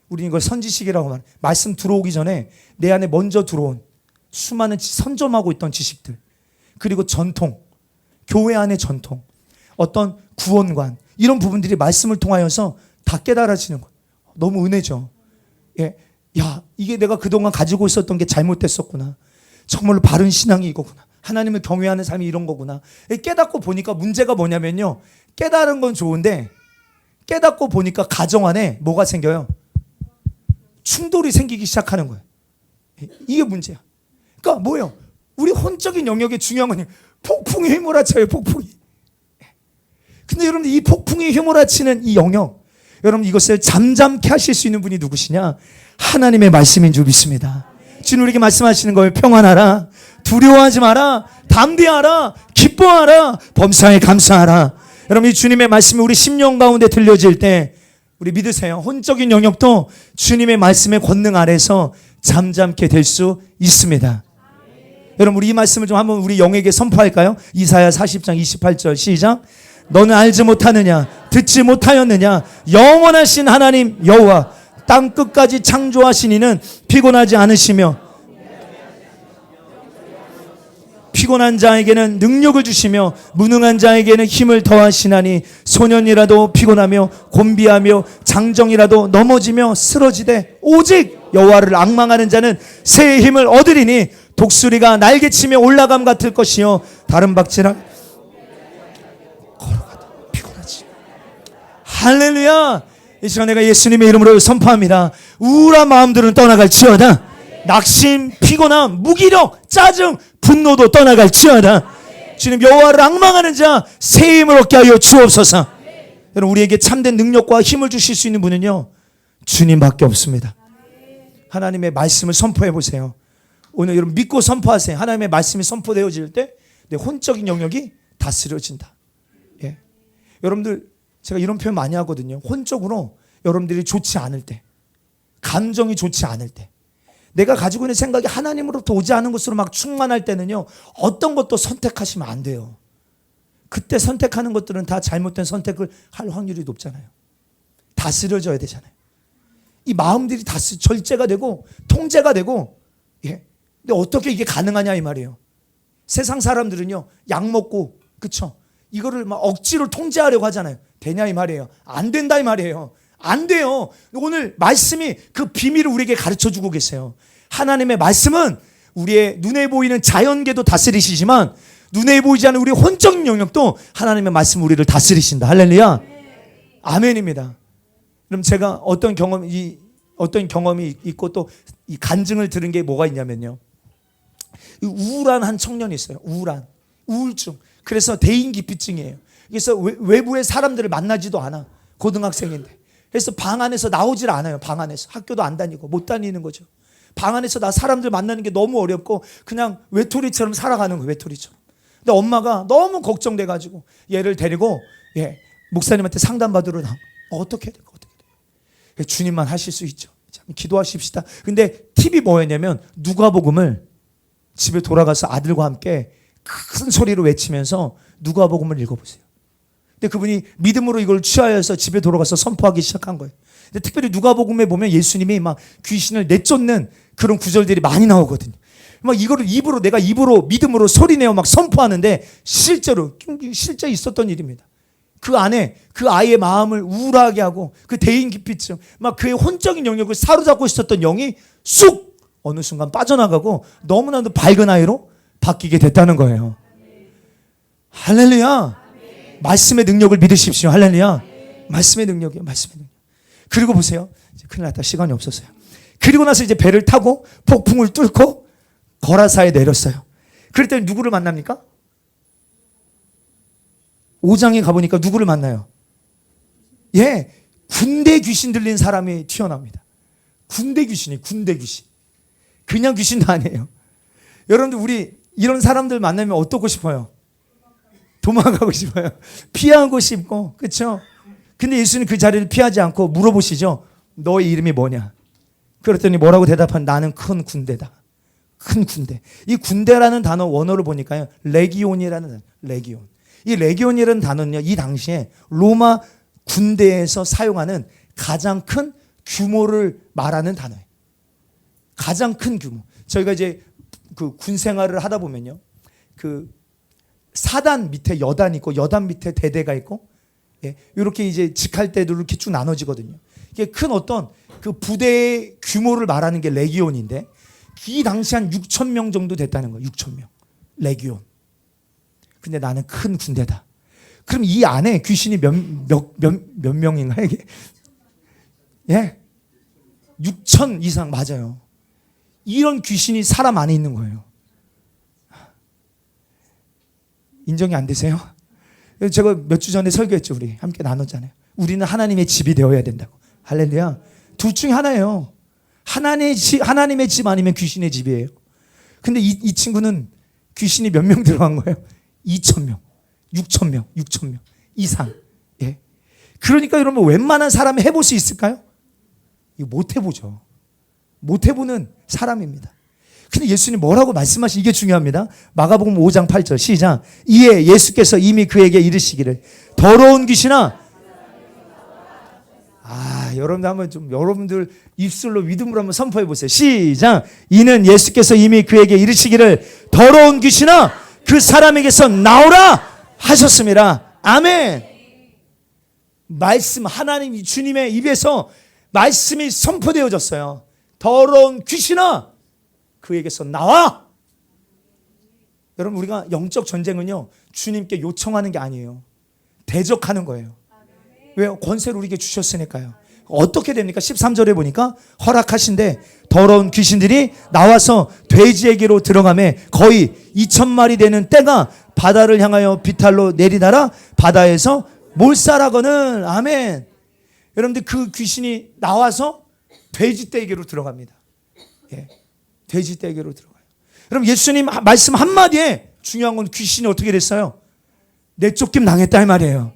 우리는 이걸 선지식이라고 말해요. 말씀 들어오기 전에 내 안에 먼저 들어온 수많은 선점하고 있던 지식들, 그리고 전통, 교회 안의 전통, 어떤 구원관, 이런 부분들이 말씀을 통하여서 다 깨달아지는 거예요. 너무 은혜죠. 예, 야, 이게 내가 그동안 가지고 있었던 게 잘못됐었구나. 정말로 바른 신앙이 이거구나. 하나님을 경외하는 삶이 이런 거구나. 깨닫고 보니까 문제가 뭐냐면요, 깨달은 건 좋은데 깨닫고 보니까 가정 안에 뭐가 생겨요? 충돌이 생기기 시작하는 거예요. 이게 문제야. 그러니까 뭐예요? 우리 혼적인 영역의 중요한 건 폭풍이 휘몰아쳐요. 폭풍이. 근데 여러분, 이 폭풍이 휘몰아치는 이 영역, 여러분, 이것을 잠잠케 하실 수 있는 분이 누구시냐? 하나님의 말씀인 줄 믿습니다. 주님 우리에게 말씀하시는 거예요. 평안하라, 두려워하지 마라, 담대하라, 기뻐하라, 범사에 감사하라. 여러분, 이 주님의 말씀이 우리 심령 가운데 들려질 때 우리 믿으세요. 혼적인 영역도 주님의 말씀의 권능 아래서 잠잠케 될 수 있습니다. 여러분, 우리 이 말씀을 좀 한번 우리 영에게 선포할까요? 이사야 40장 28절 시작. 너는 알지 못하느냐, 듣지 못하였느냐, 영원하신 하나님 여호와 땅 끝까지 창조하신 이는 피곤하지 않으시며 피곤한 자에게는 능력을 주시며 무능한 자에게는 힘을 더하시나니 소년이라도 피곤하며 곤비하며 장정이라도 넘어지며 쓰러지되 오직 여호와를 앙망하는 자는 새의 힘을 얻으리니 독수리가 날개치며 올라감 같을 것이요 다른 박질하 걸어가다 피곤하지. 할렐루야. 이 시간 내가 예수님의 이름으로 선포합니다. 우울한 마음들은 떠나갈지어다. 낙심, 피곤함, 무기력, 짜증, 분노도 떠나갈지어다. 주님 여호와를 앙망하는 자 새 힘을 얻게 하여 주옵소서. 여러분, 우리에게 참된 능력과 힘을 주실 수 있는 분은요, 주님밖에 없습니다. 하나님의 말씀을 선포해 보세요. 오늘 여러분 믿고 선포하세요. 하나님의 말씀이 선포되어질 때 내 혼적인 영역이 다스려진다. 예. 여러분들, 제가 이런 표현 많이 하거든요. 혼적으로 여러분들이 좋지 않을 때, 감정이 좋지 않을 때, 내가 가지고 있는 생각이 하나님으로부터 오지 않은 것으로 막 충만할 때는요, 어떤 것도 선택하시면 안 돼요. 그때 선택하는 것들은 다 잘못된 선택을 할 확률이 높잖아요. 다스려져야 되잖아요. 이 마음들이 절제가 되고 통제가 되고, 예. 근데 어떻게 이게 가능하냐 이 말이에요. 세상 사람들은요, 약 먹고, 그쵸? 이거를 막 억지로 통제하려고 하잖아요. 되냐 이 말이에요. 안 된다 이 말이에요. 안 돼요. 오늘 말씀이 그 비밀을 우리에게 가르쳐 주고 계세요. 하나님의 말씀은 우리의 눈에 보이는 자연계도 다스리시지만 눈에 보이지 않는 우리 혼적인 영역도 하나님의 말씀 우리를 다스리신다. 할렐루야. 아멘입니다. 그럼 제가 어떤 경험이 있고 또 이 간증을 들은 게 뭐가 있냐면요, 우울한 한 청년이 있어요. 우울증. 그래서 대인기피증이에요. 그래서 외부의 사람들을 만나지도 않아. 고등학생인데. 그래서 방 안에서 나오질 않아요. 방 안에서. 학교도 안 다니고 못 다니는 거죠. 방 안에서 사람들 만나는 게 너무 어렵고 그냥 외톨이처럼 살아가는 거예요. 외톨이처럼. 근데 엄마가 너무 걱정돼가지고 얘를 데리고 목사님한테 상담받으러 나온 거예요. 어떻게 해야 될까? 주님만 하실 수 있죠. 기도하십시다. 근데 팁이 뭐였냐면 누가복음을 집에 돌아가서 아들과 함께 큰 소리로 외치면서 누가복음을 읽어보세요. 근데 그분이 믿음으로 이걸 취하여서 집에 돌아가서 선포하기 시작한 거예요. 근데 특별히 누가복음에 보면 예수님이 막 귀신을 내쫓는 그런 구절들이 많이 나오거든요. 막 이거를 내가 입으로 믿음으로 소리내어 막 선포하는데 실제 있었던 일입니다. 그 안에 그 아이의 마음을 우울하게 하고 그 대인기피증, 막 그의 혼적인 영역을 사로잡고 있었던 영이 쑥 어느 순간 빠져나가고 너무나도 밝은 아이로 바뀌게 됐다는 거예요. 할렐루야. 말씀의 능력을 믿으십시오. 할렐루야. 말씀의 능력이에요. 말씀의 능력. 그리고 보세요. 이제 큰일 났다. 시간이 없었어요. 그리고 나서 이제 배를 타고 폭풍을 뚫고 거라사에 내렸어요. 그럴 때 누구를 만납니까? 5장에 가보니까 누구를 만나요? 군대 귀신 들린 사람이 튀어나옵니다. 군대 귀신. 그냥 귀신도 아니에요. 여러분들 우리 이런 사람들 만나면 어떻고 싶어요? 도망가고 싶어요. 피하고 싶고, 그렇죠? 근데 예수님 그 자리를 피하지 않고 물어보시죠. 너의 이름이 뭐냐? 그랬더니 뭐라고 대답한? 나는 큰 군대다. 큰 군대. 이 군대라는 단어 원어를 보니까요. 레기온이라는 단어. 레기온. 이 레기온이라는 단어는요. 이 당시에 로마 군대에서 사용하는 가장 큰 규모를 말하는 단어예요. 가장 큰 규모. 저희가 이제 그 군 생활을 하다 보면요. 그 사단 밑에 여단 있고 여단 밑에 대대가 있고 이렇게 이제 직할 때도 이렇게 쭉 나눠지거든요. 이게 큰 어떤 그 부대의 규모를 말하는 게 레기온인데 이 당시 한 6천 명 정도 됐다는 거예요. 6천 명. 레기온. 근데 나는 큰 군대다. 그럼 이 안에 귀신이 몇 명인가 이게? 6천 이상 맞아요. 이런 귀신이 사람 안에 있는 거예요. 인정이 안 되세요? 제가 몇 주 전에 설교했죠. 우리 함께 나눴잖아요. 우리는 하나님의 집이 되어야 된다고. 할렐루야. 둘 중에 하나예요. 하나님의 집 아니면 귀신의 집이에요. 근데 이 친구는 귀신이 몇 명 들어간 거예요? 2,000명, 6,000명 이상. 그러니까 여러분 웬만한 사람이 해볼 수 있을까요? 이거 못 해보죠. 못 해보는 사람입니다. 근데 예수님 뭐라고 말씀하시? 이게 중요합니다. 마가복음 5장 8절 시작. 이에 예수께서 이미 그에게 이르시기를 더러운 귀신아. 여러분들 한번 좀 여러분들 입술로 믿음으로 한번 선포해 보세요. 시작. 이는 예수께서 이미 그에게 이르시기를 더러운 귀신아 그 사람에게서 나오라 하셨습니다. 아멘. 말씀 하나님 주님의 입에서 말씀이 선포되어졌어요. 더러운 귀신아 그에게서 나와. 여러분 우리가 영적 전쟁은요 주님께 요청하는 게 아니에요. 대적하는 거예요. 왜요? 권세를 우리에게 주셨으니까요. 어떻게 됩니까? 13절에 보니까 허락하신데 더러운 귀신들이 나와서 돼지에게로 들어가매 거의 2,000마리 되는 떼가 바다를 향하여 비탈로 내리다라 바다에서 몰살하거늘. 아멘. 여러분들 그 귀신이 나와서 돼지떼에게로 들어갑니다. 돼지떼에게로 들어가요. 여러분 예수님 말씀 한마디에 중요한 건 귀신이 어떻게 됐어요? 내쫓김 당했다 이 말이에요.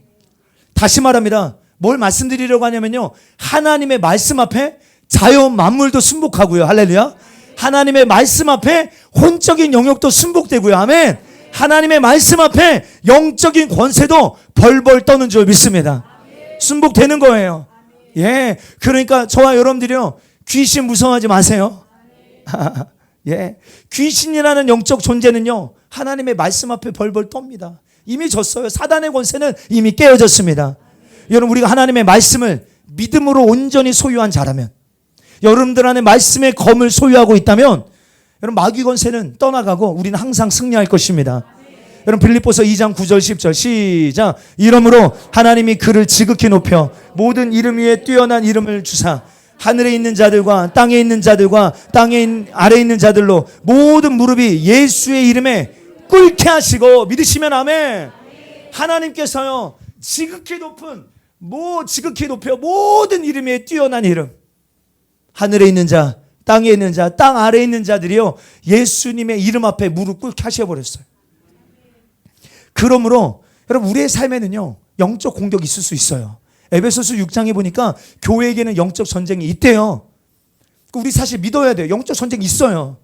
다시 말합니다. 뭘 말씀드리려고 하냐면요. 하나님의 말씀 앞에 자연 만물도 순복하고요. 할렐루야. 하나님의 말씀 앞에 혼적인 영역도 순복되고요. 아멘. 하나님의 말씀 앞에 영적인 권세도 벌벌 떠는 줄 믿습니다. 순복되는 거예요. 그러니까 저와 여러분들이요. 귀신 무서워하지 마세요. 귀신이라는 영적 존재는요. 하나님의 말씀 앞에 벌벌 떱니다. 이미 졌어요. 사단의 권세는 이미 깨어졌습니다. 여러분 우리가 하나님의 말씀을 믿음으로 온전히 소유한 자라면 여러분들 안에 말씀의 검을 소유하고 있다면 여러분 마귀 권세는 떠나가고 우리는 항상 승리할 것입니다. 여러분 빌립보서 2장 9절 10절 시작. 이러므로 하나님이 그를 지극히 높여 모든 이름 위에 뛰어난 이름을 주사 하늘에 있는 자들과 땅에 있는 자들과 땅에 아래에 있는 자들로 모든 무릎이 예수의 이름에 꿇게 하시고 믿으시면 아멘. 하나님께서요 지극히 높여 모든 이름 위에 뛰어난 이름 하늘에 있는 자 땅에 있는 자 땅 아래에 있는 자들이요 예수님의 이름 앞에 무릎 꿇게 하셔버렸어요. 그러므로 여러분 우리의 삶에는요 영적 공격이 있을 수 있어요. 에베소서 6장에 보니까 교회에게는 영적 전쟁이 있대요. 우리 사실 믿어야 돼요. 영적 전쟁이 있어요.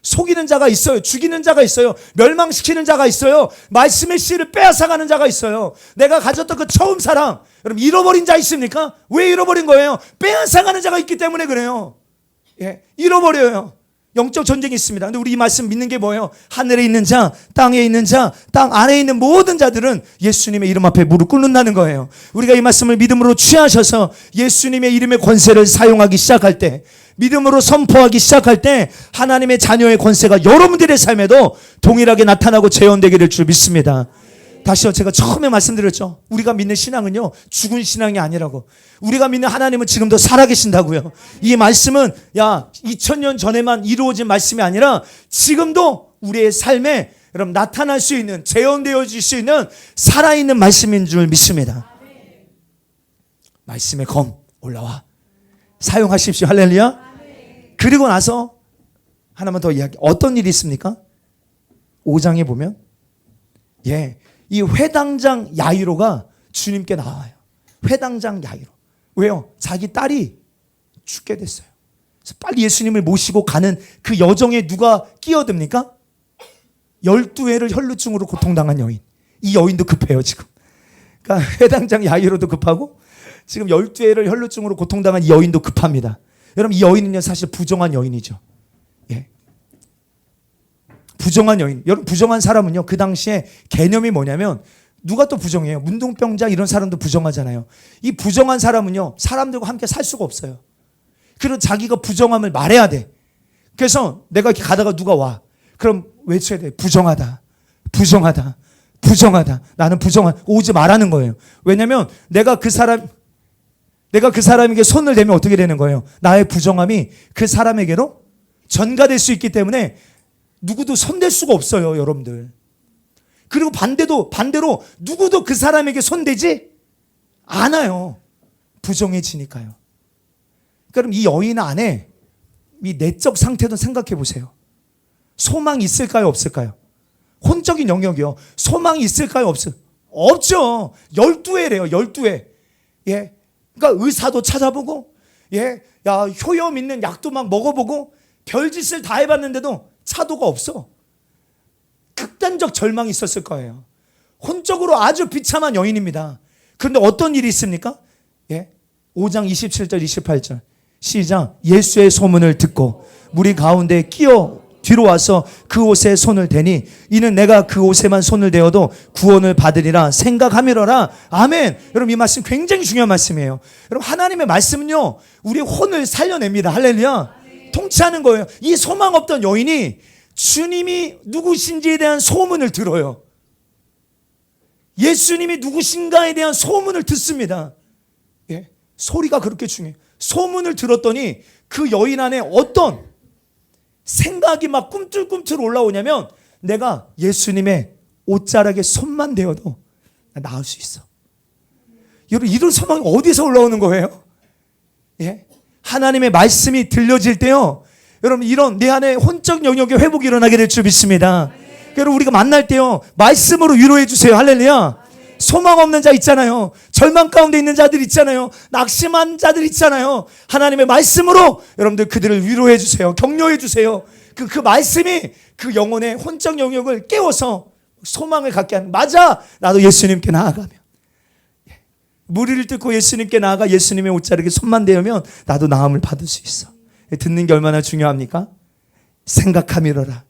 속이는 자가 있어요. 죽이는 자가 있어요. 멸망시키는 자가 있어요. 말씀의 씨를 빼앗아가는 자가 있어요. 내가 가졌던 그 처음 사랑, 여러분 잃어버린 자 있습니까? 왜 잃어버린 거예요? 빼앗아가는 자가 있기 때문에 그래요. 예, 잃어버려요. 영적 전쟁이 있습니다. 근데 우리 이 말씀 믿는 게 뭐예요? 하늘에 있는 자, 땅에 있는 자, 땅 안에 있는 모든 자들은 예수님의 이름 앞에 무릎 꿇는다는 거예요. 우리가 이 말씀을 믿음으로 취하셔서 예수님의 이름의 권세를 사용하기 시작할 때, 믿음으로 선포하기 시작할 때 하나님의 자녀의 권세가 여러분들의 삶에도 동일하게 나타나고 재현되게 될 줄 믿습니다. 다시요, 제가 처음에 말씀드렸죠. 우리가 믿는 신앙은요 죽은 신앙이 아니라고. 우리가 믿는 하나님은 지금도 살아계신다고요. 이 말씀은 2000년 전에만 이루어진 말씀이 아니라 지금도 우리의 삶에 여러분 나타날 수 있는, 재현되어질 수 있는 살아있는 말씀인 줄 믿습니다. 말씀의 검 올라와 사용하십시오. 할렐루야. 그리고 나서 하나만 더 이야기. 어떤 일이 있습니까? 5장에 보면 이 회당장 야이로가 주님께 나와요. 회당장 야이로. 왜요? 자기 딸이 죽게 됐어요. 그래서 빨리 예수님을 모시고 가는 그 여정에 누가 끼어듭니까? 12회를 혈루증으로 고통당한 여인. 이 여인도 급해요 지금. 그러니까 회당장 야이로도 급하고 지금 12회를 혈루증으로 고통당한 이 여인도 급합니다. 여러분 이 여인은요 사실 부정한 여인이죠. 예. 부정한 여인. 여러분 부정한 사람은요 그 당시에 개념이 뭐냐면, 누가 또 부정해요? 문둥병자 이런 사람도 부정하잖아요. 이 부정한 사람은요 사람들과 함께 살 수가 없어요. 그리고 자기가 부정함을 말해야 돼. 그래서 내가 이렇게 가다가 누가 와, 그럼 외쳐야 돼. 부정하다, 부정하다, 부정하다. 나는 부정한, 오지 말라는 거예요. 왜냐면 내가 그 사람에게 손을 대면 어떻게 되는 거예요? 나의 부정함이 그 사람에게로 전가될 수 있기 때문에 누구도 손댈 수가 없어요, 여러분들. 그리고 반대로 누구도 그 사람에게 손대지 않아요. 부정해지니까요. 그럼 이 여인 안에 이 내적 상태도 생각해 보세요. 소망이 있을까요, 없을까요? 혼적인 영역이요. 소망이 있을까요, 없죠. 12회래요, 12회. 예. 그러니까 의사도 찾아보고, 효염 있는 약도 막 먹어보고, 별짓을 다 해봤는데도 차도가 없어. 극단적 절망이 있었을 거예요. 혼적으로 아주 비참한 여인입니다. 그런데 어떤 일이 있습니까? 5장 27절 28절 시작. 예수의 소문을 듣고 무리 가운데 끼어 뒤로 와서 그 옷에 손을 대니 이는 내가 그 옷에만 손을 대어도 구원을 받으리라 생각하미러라. 아멘. 여러분 이 말씀 굉장히 중요한 말씀이에요. 여러분 하나님의 말씀은요 우리의 혼을 살려냅니다. 할렐루야. 통치하는 거예요. 이 소망 없던 여인이 주님이 누구신지에 대한 소문을 들어요. 예수님이 누구신가에 대한 소문을 듣습니다. 소리가 그렇게 중요해요. 소문을 들었더니 그 여인 안에 어떤 생각이 막 꿈틀꿈틀 올라오냐면, 내가 예수님의 옷자락에 손만 대어도 나을 수 있어. 여러분 이런 소망이 어디서 올라오는 거예요? 하나님의 말씀이 들려질 때요 여러분 이런 내 안에 혼적 영역의 회복이 일어나게 될 줄 믿습니다. 여러분 우리가 만날 때요 말씀으로 위로해 주세요. 할렐루야. 소망 없는 자 있잖아요. 절망 가운데 있는 자들 있잖아요. 낙심한 자들 있잖아요. 하나님의 말씀으로 여러분들 그들을 위로해 주세요. 격려해 주세요. 그 말씀이 그 영혼의 혼적 영역을 깨워서 소망을 갖게 하는. 맞아, 나도 예수님께 나아가면, 무리를 뜯고 예수님께 나아가 예수님의 옷자락에 손만 대면 나도 나음을 받을 수 있어. 듣는 게 얼마나 중요합니까? 생각하미러라.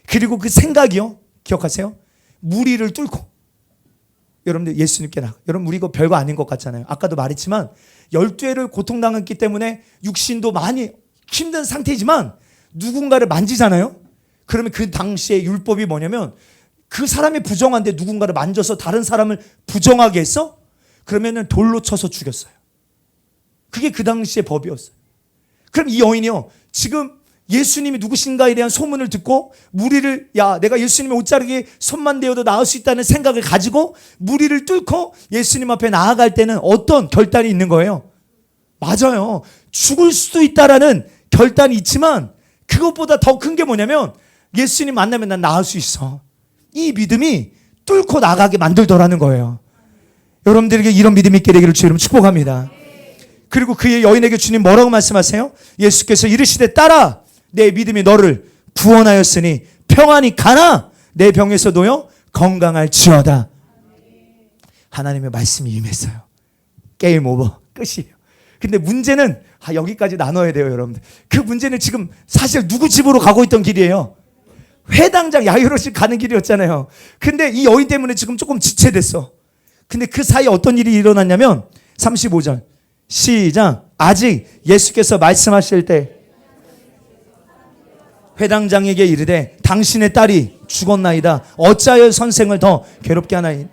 그리고 그 생각이요, 기억하세요? 무리를 뚫고 여러분들 예수님께 나가. 여러분 우리 이거 별거 아닌 것 같잖아요. 아까도 말했지만 12회를 고통당했기 때문에 육신도 많이 힘든 상태이지만 누군가를 만지잖아요. 그러면 그 당시에 율법이 뭐냐면, 그 사람이 부정한데 누군가를 만져서 다른 사람을 부정하게 했어? 그러면은 돌로 쳐서 죽였어요. 그게 그 당시의 법이었어요. 그럼 이 여인이요 지금 예수님이 누구신가에 대한 소문을 듣고 무리를, 내가 예수님의 옷자락에 손만 대어도 나을 수 있다는 생각을 가지고 무리를 뚫고 예수님 앞에 나아갈 때는 어떤 결단이 있는 거예요? 맞아요. 죽을 수도 있다라는 결단이 있지만 그것보다 더 큰 게 뭐냐면, 예수님 만나면 난 나을 수 있어. 이 믿음이 뚫고 나가게 만들더라는 거예요. 여러분들에게 이런 믿음이 있게 되기를 주님 축복합니다. 그리고 그의 여인에게 주님 뭐라고 말씀하세요? 예수께서 이르시되 딸아 내 믿음이 너를 구원하였으니 평안히 가나 내 병에서 놓여 건강할지어다. 하나님의 말씀이 임했어요. 게임 오버 끝이에요. 근데 문제는 여기까지 나눠야 돼요, 여러분들. 그 문제는 지금 사실 누구 집으로 가고 있던 길이에요. 회당장 야이로스 가는 길이었잖아요. 근데 이 여인 때문에 지금 조금 지체됐어. 근데 그 사이에 어떤 일이 일어났냐면 35절 시작. 아직 예수께서 말씀하실 때 회당장에게 이르되 당신의 딸이 죽었나이다. 어찌하여 선생을 더 괴롭게 하나이.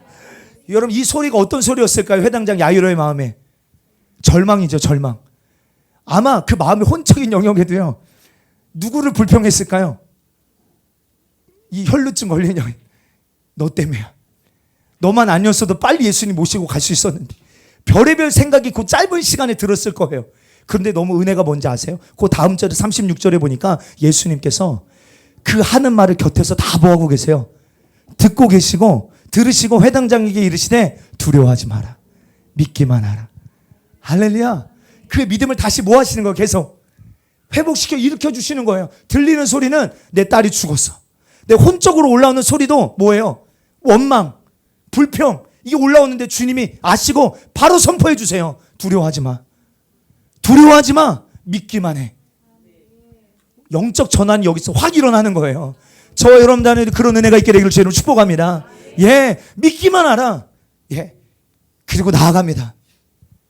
여러분 이 소리가 어떤 소리였을까요? 회당장 야이로의 마음에 절망이죠. 절망. 아마 그 마음의 혼적인 영역에도요 누구를 불평했을까요? 이 혈루증 걸린 여인. 너 때문이야. 너만 아니었어도 빨리 예수님 모시고 갈 수 있었는데. 별의별 생각이 그 짧은 시간에 들었을 거예요. 그런데 너무 은혜가 뭔지 아세요? 그 다음 절에 36절에 보니까 예수님께서 그 하는 말을 곁에서 다 보고 계세요. 듣고 계시고 들으시고 회당장에게 이르시되 두려워하지 마라. 믿기만 하라. 할렐루야. 그 믿음을 다시 뭐 하시는 거예요? 계속 회복시켜 일으켜 주시는 거예요. 들리는 소리는 내 딸이 죽었어. 내 혼적으로 올라오는 소리도 뭐예요? 원망, 불평. 이게 올라오는데 주님이 아시고 바로 선포해 주세요. 두려워하지 마. 두려워하지 마. 믿기만 해. 영적 전환이 여기서 확 일어나는 거예요. 저와 여러분들한테 그런 은혜가 있게 되기를 주님 축복합니다. 예, 믿기만 하라. 예, 그리고 나아갑니다.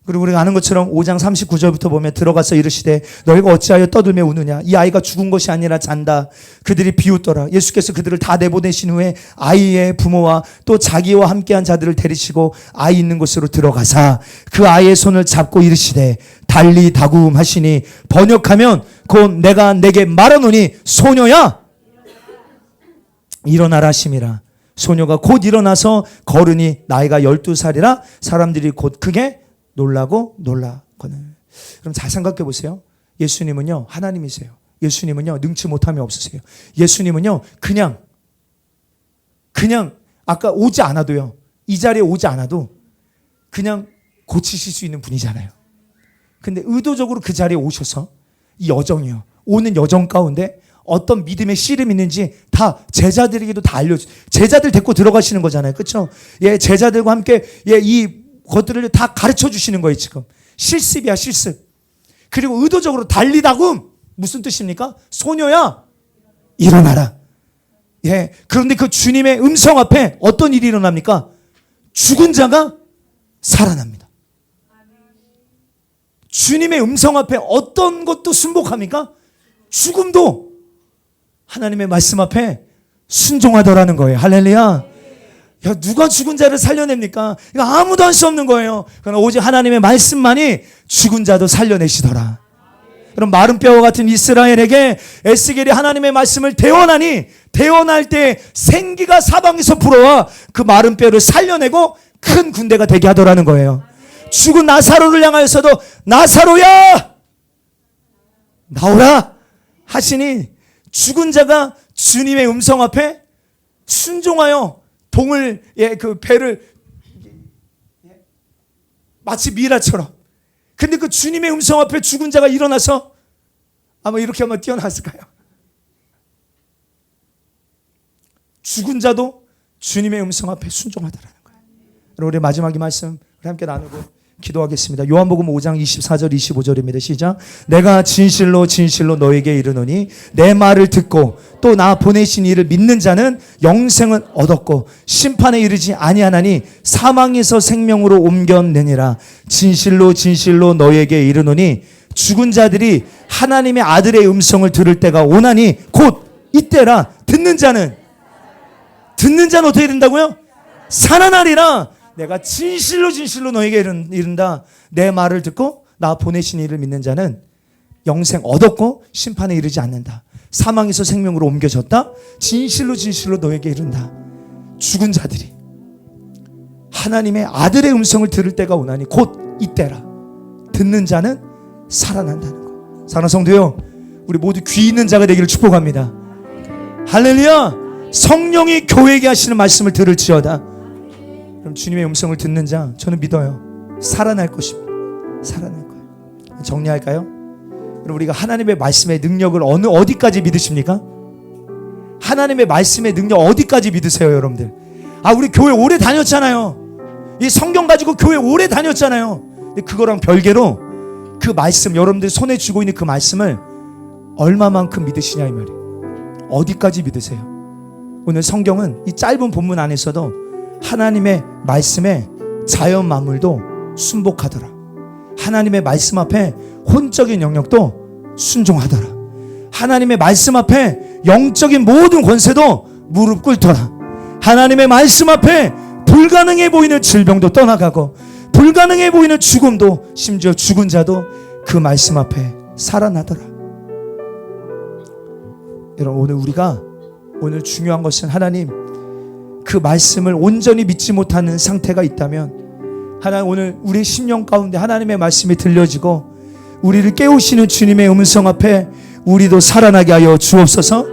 그리고 우리가 아는 것처럼 5장 39절부터 보면 들어가서 이르시되 너희가 어찌하여 떠들며 우느냐. 이 아이가 죽은 것이 아니라 잔다. 그들이 비웃더라. 예수께서 그들을 다 내보내신 후에 아이의 부모와 또 자기와 함께한 자들을 데리시고 아이 있는 곳으로 들어가사 그 아이의 손을 잡고 이르시되 달리 다굼 하시니 번역하면 곧 내가 내게 말하노니 소녀야 일어나라 하심이라. 소녀가 곧 일어나서 걸으니 나이가 12살이라 사람들이 곧 크게 놀라거늘. 그럼 잘 생각해 보세요. 예수님은요 하나님이세요. 예수님은요 능치 못함이 없으세요. 예수님은요 그냥 아까 오지 않아도요 이 자리에 오지 않아도 그냥 고치실 수 있는 분이잖아요. 근데 의도적으로 그 자리에 오셔서 이 여정이요 오는 여정 가운데 어떤 믿음의 씨름이 있는지 다 제자들에게도 다 알려주. 제자들 데리고 들어가시는 거잖아요. 그렇죠? 예, 제자들과 함께 이 것들을 다 가르쳐 주시는 거예요. 지금 실습이야 실습. 그리고 의도적으로 달리다굼 무슨 뜻입니까? 소녀야 일어나라. 예, 그런데 그 주님의 음성 앞에 어떤 일이 일어납니까? 죽은 자가 살아납니다. 주님의 음성 앞에 어떤 것도 순복합니까? 죽음도 하나님의 말씀 앞에 순종하더라는 거예요. 할렐루야. 야, 누가 죽은 자를 살려냅니까? 이거 아무도 할 수 없는 거예요. 그러나 오직 하나님의 말씀만이 죽은 자도 살려내시더라. 그럼 마른 뼈와 같은 이스라엘에게 에스겔이 하나님의 말씀을 대언하니 대언할 때 생기가 사방에서 불어와 그 마른 뼈를 살려내고 큰 군대가 되게 하더라는 거예요. 죽은 나사로를 향하여서도 나사로야 나오라 하시니 죽은 자가 주님의 음성 앞에 순종하여 동을 그 배를 마치 미라처럼. 근데 그 주님의 음성 앞에 죽은 자가 일어나서 아마 이렇게 한번 뛰어났을까요? 죽은 자도 주님의 음성 앞에 순종하더라는 거예요. 우리 마지막에 말씀 우리 함께 나누고 기도하겠습니다. 요한복음 5장 24절 25절입니다. 시작. 내가 진실로 진실로 너에게 이르노니 내 말을 듣고 또 나 보내신 이를 믿는 자는 영생은 얻었고 심판에 이르지 아니하나니 사망에서 생명으로 옮겨내니라. 진실로 진실로 너에게 이르노니 죽은 자들이 하나님의 아들의 음성을 들을 때가 오나니 곧 이때라. 듣는 자는 어떻게 된다고요? 살아나리라. 내가 진실로 진실로 너에게 이른다. 내 말을 듣고 나 보내신 이를 믿는 자는 영생 얻었고 심판에 이르지 않는다. 사망에서 생명으로 옮겨졌다. 진실로 진실로 너에게 이른다. 죽은 자들이 하나님의 아들의 음성을 들을 때가 오나니 곧 이때라. 듣는 자는 살아난다는 거. 사랑하는 성도요, 우리 모두 귀 있는 자가 되기를 축복합니다. 할렐루야. 성령이 교회에게 하시는 말씀을 들을지어다. 그럼 주님의 음성을 듣는 자, 저는 믿어요, 살아날 것입니다. 살아날 거예요. 정리할까요? 그럼 우리가 하나님의 말씀의 능력을 어디까지 믿으십니까? 하나님의 말씀의 능력 어디까지 믿으세요, 여러분들? 우리 교회 오래 다녔잖아요. 이 성경 가지고 교회 오래 다녔잖아요. 근데 그거랑 별개로 그 말씀, 여러분들 손에 쥐고 있는 그 말씀을 얼마만큼 믿으시냐 이 말이에요. 어디까지 믿으세요? 오늘 성경은 이 짧은 본문 안에서도 하나님의 말씀에 자연 만물도 순복하더라. 하나님의 말씀 앞에 혼적인 영역도 순종하더라. 하나님의 말씀 앞에 영적인 모든 권세도 무릎 꿇더라. 하나님의 말씀 앞에 불가능해 보이는 질병도 떠나가고 불가능해 보이는 죽음도, 심지어 죽은 자도 그 말씀 앞에 살아나더라. 여러분, 오늘 중요한 것은 하나님 그 말씀을 온전히 믿지 못하는 상태가 있다면 하나님, 오늘 우리 심령 가운데 하나님의 말씀이 들려지고 우리를 깨우시는 주님의 음성 앞에 우리도 살아나게 하여 주옵소서.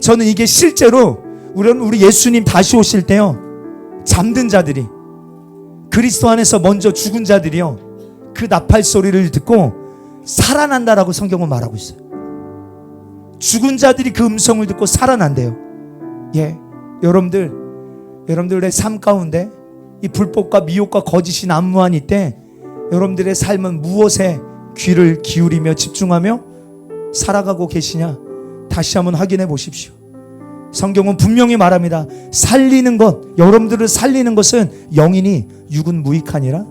저는 이게 실제로 우리 예수님 다시 오실 때요, 잠든 자들이, 그리스도 안에서 먼저 죽은 자들이요, 그 나팔 소리를 듣고 살아난다라고 성경은 말하고 있어요. 죽은 자들이 그 음성을 듣고 살아난대요. 예, 여러분들의 삶 가운데 이 불법과 미혹과 거짓이 난무하니 때 여러분들의 삶은 무엇에 귀를 기울이며 집중하며 살아가고 계시냐? 다시 한번 확인해 보십시오. 성경은 분명히 말합니다. 살리는 것, 여러분들을 살리는 것은 영이니 육은 무익하니라.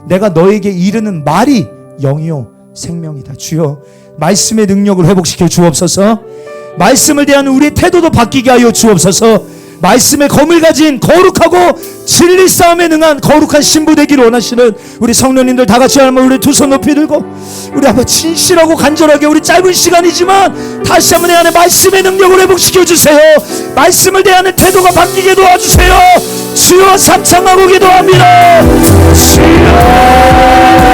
내가 너에게 이르는 말이 영이요 생명이다. 주여, 말씀의 능력을 회복시켜 주옵소서. 말씀을 대하는 우리의 태도도 바뀌게 하여 주옵소서. 말씀의 검을 가진 거룩하고 진리 싸움에 능한 거룩한 신부 되기를 원하시는 우리 성도님들 다 같이 한번 우리 두 손 높이 들고 우리 한번 진실하고 간절하게, 우리 짧은 시간이지만 다시 한번 내 안에 말씀의 능력을 회복시켜 주세요. 말씀을 대하는 태도가 바뀌게 도와주세요. 주여, 삼창하고 기도합니다. 주여.